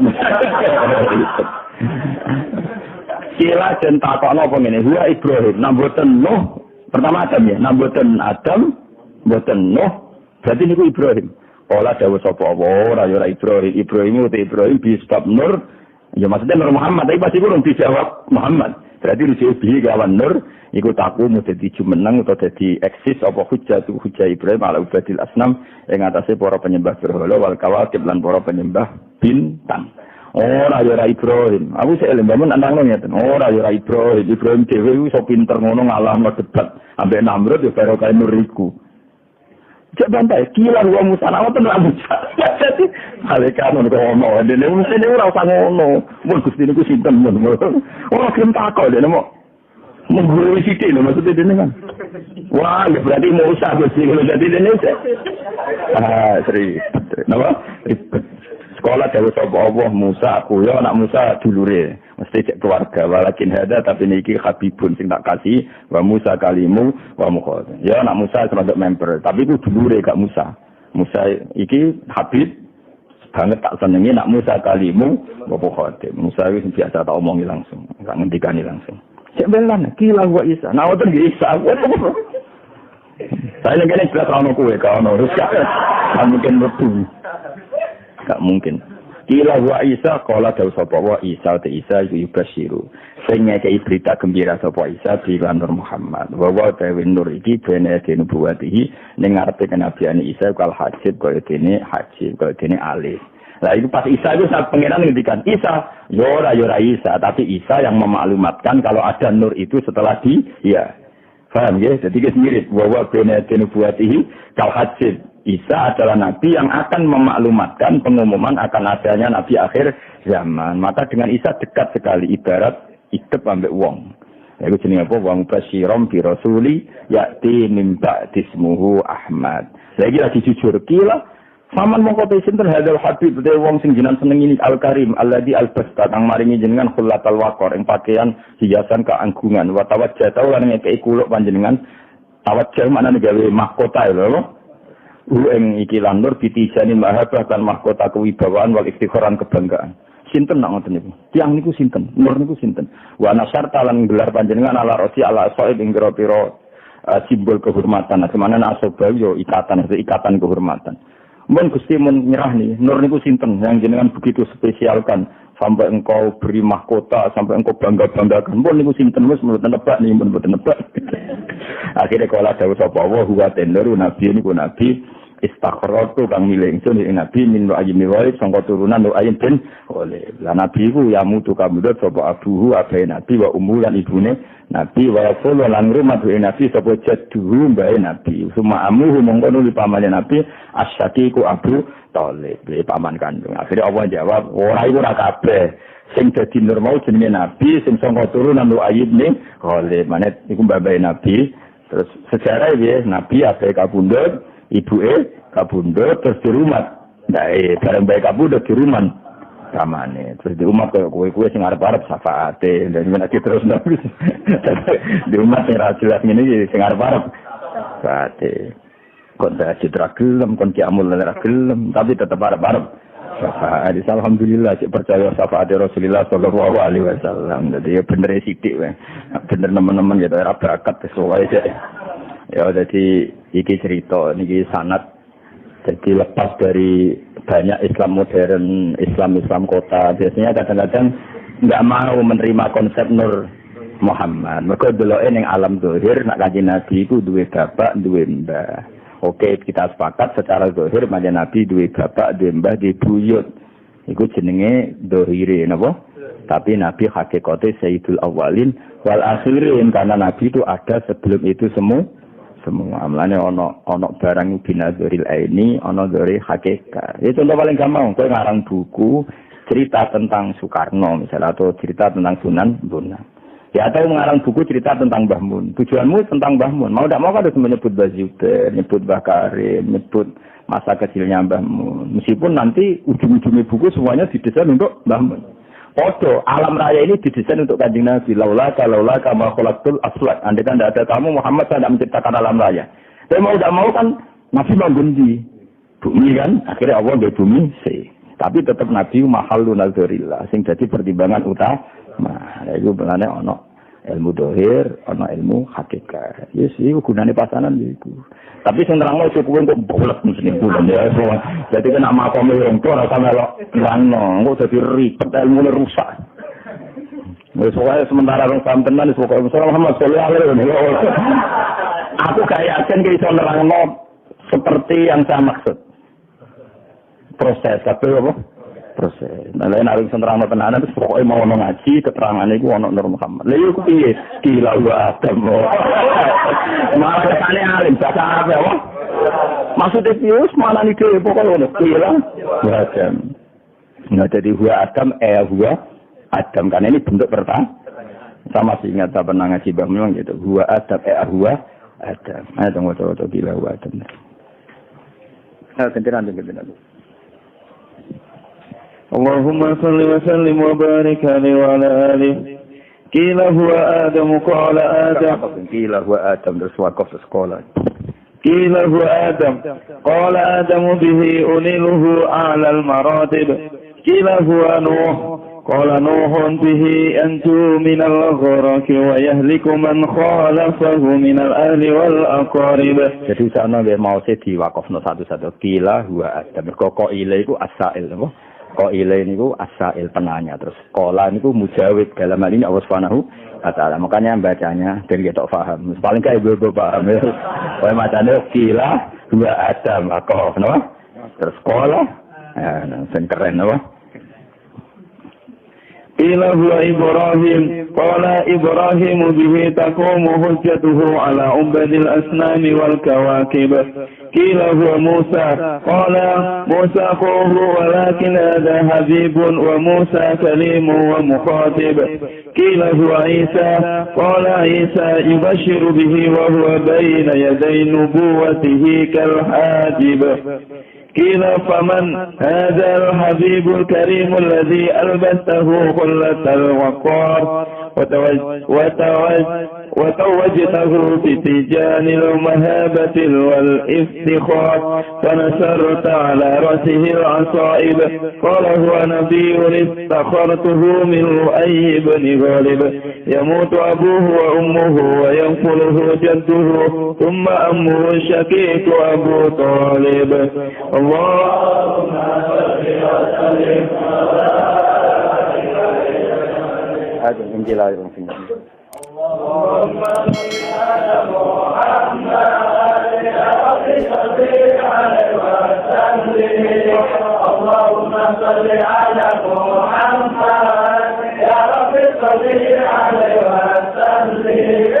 Kila den takokno apa ngene, huwa Ibrahim, namboten Nuh, pertama Adam ya, namboten Adam, mboten Nuh, berarti niku Ibrahim. Ola dawuh sapa ora ya ora Ibrahim, Ibrahim uti Ibrahim bi sebab Nur, ya maksudnya Nur Muhammad, tapi pasti kurang dijawab Muhammad. Berarti rujuk bihi kawan Nur iku taku mau dadi jumeneng atau dadi eksis apa hujjah Ibrahim ala ubadil asnam yang atase para penyembah berhala wal kawakib lan para penyembah bintang. Ora ya ora Ibrahim. Aku sik eling bangun antang ngeten. Ora ya ora Ibrahim. Ibrahim dhewe iso pinter ngono ngalahno debat ambek Namrud ya karo kaya Nur iku. Cek bantai, kila wa Musa nawatan ra Musa. Jadi malaikat ngono, dene mesti ora usah ngono. Mun Gusti niku sinten mun. Ora gelem takok dene mau mengguru sithik lho maksudnya dene kan. Wah, berarti Musa Gusti ngono dadi dene. Sri. Napa? Sekolah dawuh sapa Allah Musa aku ya anak Musa dulure. Mesti cek keluarga walakin hada tapi niki habibun sing tak kasih wa Musa kalimu wa mukhad. Ya anak Musa termasuk member tapi itu dulure gak Musa. Musa iki habib banget tak senengi nak Musa kalimu wa mukhad. Musa wis biasa tak omongi langsung, gak ngendikani langsung. Cek belan kila wa Isa. Nah wonten Isa. Saya ngene jelas ono kowe ka ono. Terus kan mungkin metu. Gak mungkin. Kila wa Isa qala dawu sapa wa Isa te Isa iku basyiru. Sing ngekeki berita gembira sapa Isa bilan Nur Muhammad. Wa wa ta'ala nur iki bene dene buatihi ning ngarepe kenabiane Isa kal hajib kaya dene hajib kaya dene alif. Lah itu pas Isa itu saat pengiran ngendikan Isa, yora Isa, tapi Isa yang memaklumatkan kalau ada nur itu setelah dia. Paham ya? Jadi kita mirip bahwa bene dene buatihi kal hajib. Isa adalah nabi yang akan memaklumatkan pengumuman akan adanya nabi akhir zaman. Maka dengan Isa dekat sekali ibarat hidup ambek wong. Iku jenenge apa? Wong basyirom bi rasuli ya'ti min ba'di ismuhu Ahmad. Lagi jujur kila Faman mongko sinten hadal habib de wong sing jenengan seneng ini al-karim alladzi al-basta kang maringi jenengan khullatal waqar ing pakaian hiasan keanggungan wa tawajjah lan ngekeki kuluk panjenengan tawajjah maknane gawe mahkota lho. Ing iki lan nur ditijani mahabah kan mahkota kewibawaan wal istikharan kebanggaan. Sinten nak ngoten niku? Tiyang niku sinten? Nur niku sinten? Wa nasarta lan gelar panjenengan ala rosi ala soib ing pira-pira simbol kehormatan. Semana asobah yo ikatan kehormatan. Mun Gusti mun nyerah nih, nur niku sinten yang jenengan begitu spesialkan sampai engkau beri mahkota, sampai engkau bangga-banggakan. Mun niku sinten wis mboten nebak nih, mboten nebak. Akhirnya kala dawuh sapa wa huwa tenderu nabi niku nabi istakhratu kang milih ingsun ing nabi min ayyi walid sangka turunan ayyin bin oleh. Lah nabi iku ya mutu kamudut sapa abuhu abae nabi wa ummu lan ibune nabi wa rasul lan rumah nabi sapa jadduhu mbae nabi. Suma amuhu mongko nuli pamane nabi asyaqiqu Abu Thalib, paman kandung. Akhirnya Allah jawab, ora iku ora kabeh. Sing dadi nur mau jenenge nabi sing sangka turunan ayyin bin oleh. Manet iku mbae nabi. Terus sejarah ya nabi abae kabundut ibuke kabundut terus di rumah. Nah, bareng bae kabundut di rumah kamane. Terus di rumah kowe sing arep-arep syafaate dan menawa terus nabi. Di rumah sing ra jelas ngene sing arep-arep syafaate. Kon tak citra gelem kon ki amul ra gelem tapi tetep arep-arep syafaat. Alhamdulillah sik percaya syafaat Rasulullah sallallahu alaihi wasallam. Dadi bener sithik wae. Bener nemen-nemen ya ora bakat sesuai sik. Ya jadi iki cerita niki sanad jadi lepas dari banyak Islam modern, Islam kota biasanya kadang-kadang enggak mau menerima konsep Nur Muhammad. Mergo deloke ning alam zahir nak kanjeng Nabi iku duwe bapak, duwe mbah. Oke, kita sepakat secara zahir kanjeng Nabi duwe bapak, duwe mbah, duwe buyut. Iku jenenge zahire napa? Tapi Nabi hakikate Sayyidul Awwalin wal Akhirin karena Nabi itu ada sebelum itu semua amlane ono barang binadzuril aini ono dari hakikat. Itu contoh paling gampang kowe ngarang buku cerita tentang Soekarno misalnya atau cerita tentang Sunan Bonang. Ya atau mengarang buku cerita tentang Mbah Mun. Tujuanmu tentang Mbah Mun. Mau tidak mau kan harus menyebut Mbah Zubair, menyebut Mbah Karim, menyebut masa kecilnya Mbah Mun. Meskipun nanti ujung-ujungnya buku semuanya didesain untuk Mbah Mun. Podo, alam raya ini didesain untuk kanjeng Nabi. Laula kama khalaqtul aswad. Andai kan tidak ada kamu, Muhammad tidak menciptakan alam raya. Tapi mau tidak mau kan Nabi bangun di bumi kan. Akhirnya Allah di bumi sih. Tapi tetap Nabi mahallun al-dhurillah. Sing jadi pertimbangan utama. Itu belanya ono ilmu dohir, ono ilmu hakikat. Yes, itu gunanya pasanan itu. Tapi sing terangno cukup untuk bolak mesti bulan ya. Jadi kena makom wong tua rasa melok nerangno, engko dadi ribet ilmune rusak. Wis wae sementara rong paham tenan wis pokoke Muhammad sallallahu alaihi wasallam. Aku gak yakin ki iso nerangno seperti yang saya maksud. Proses kabeh apa? Proses. Nah, lain arep nerangno tenanan wis pokoke mau ono ngaji keterangane iku ono Nur Muhammad. Lha iku piye? Gila wa Adam. Malah kesane alim bahasa Arab ya, Wah. Maksudnya pius mana nih ke pokoknya ono gila. Adam. Nah, jadi huwa Adam huwa Adam karena ini bentuk pertama. Sama sih ingat tak pernah ngaji Bang memang gitu. Huwa Adam huwa Adam. Ayo tunggu gila huwa Adam. Nah, tenteran. Allahumma salli wa sallim wa barik alaihi wa ala alihi. Qila huwa Adam qala Adam. Qila huwa Adam terus wakaf sekolah. Qila huwa Adam qala Adam bihi uniluhu a'la al-maratib. Qila huwa Nuh Qala Nuhun bihi antu minal gharaki wa yahliku man khalafahu minal ahli wal aqarib. Jadi sana nggih mau diwakafno satu-satu. Kila huwa Adam. Mergo ile iku asail napa? Ile niku asail penanya, terus qala niku mujawib dalam hal ini Allah Subhanahu wa taala. Makanya bacanya dari kita paham. Paling kayak ibu paham ya. Kayak macane kila huwa Adam akaf napa? Terus qala sing keren napa? قيل هو إبراهيم قال إبراهيم به تقوم حجته على عبد الأصنام والكواكب قيل هو موسى قال موسى أخوه ولكن هذا حبيب وموسى كليم ومخاطب قيل هو عيسى قال عيسى يبشر به وهو بين يدي نبوته كالحاجب قيل فمن هذا الحبيب الكريم الذي ألبسته خلة الوقار وتوجته بتيجان المهابة والافتخار فنشرت على رأسه العصائب قال هو نبي استخرته من لؤي بن غالب يموت أبوه وأمه وينقله جده ثم أمه الشقيق أبو طالب اللهم صل وسلم هذا الإنجيل أيضا في اللهم صل على محمد يا رب صل عليه وسلم اللهم صل على محمد يا رب صل عليه وسلم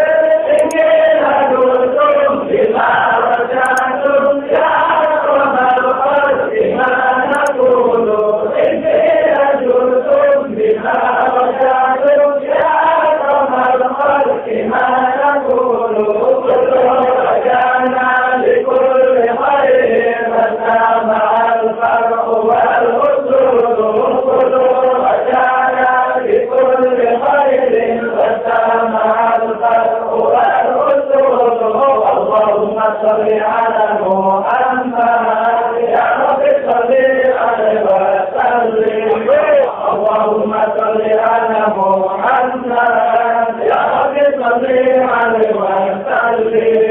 إننا نرسل بما رجعتم يا أكرم الخلق ما نقول إننا نرسل بما رجعتم يا أكرم الخلق ما نقول رجعنا لكل خير فسامع الفرق والأسود رجعنا لكل خير فسامع الفرق والأسود اللهم صل على محمد يا رب صل عليه وسلم اللهم صل على محمد يا رب صل عليه وسلم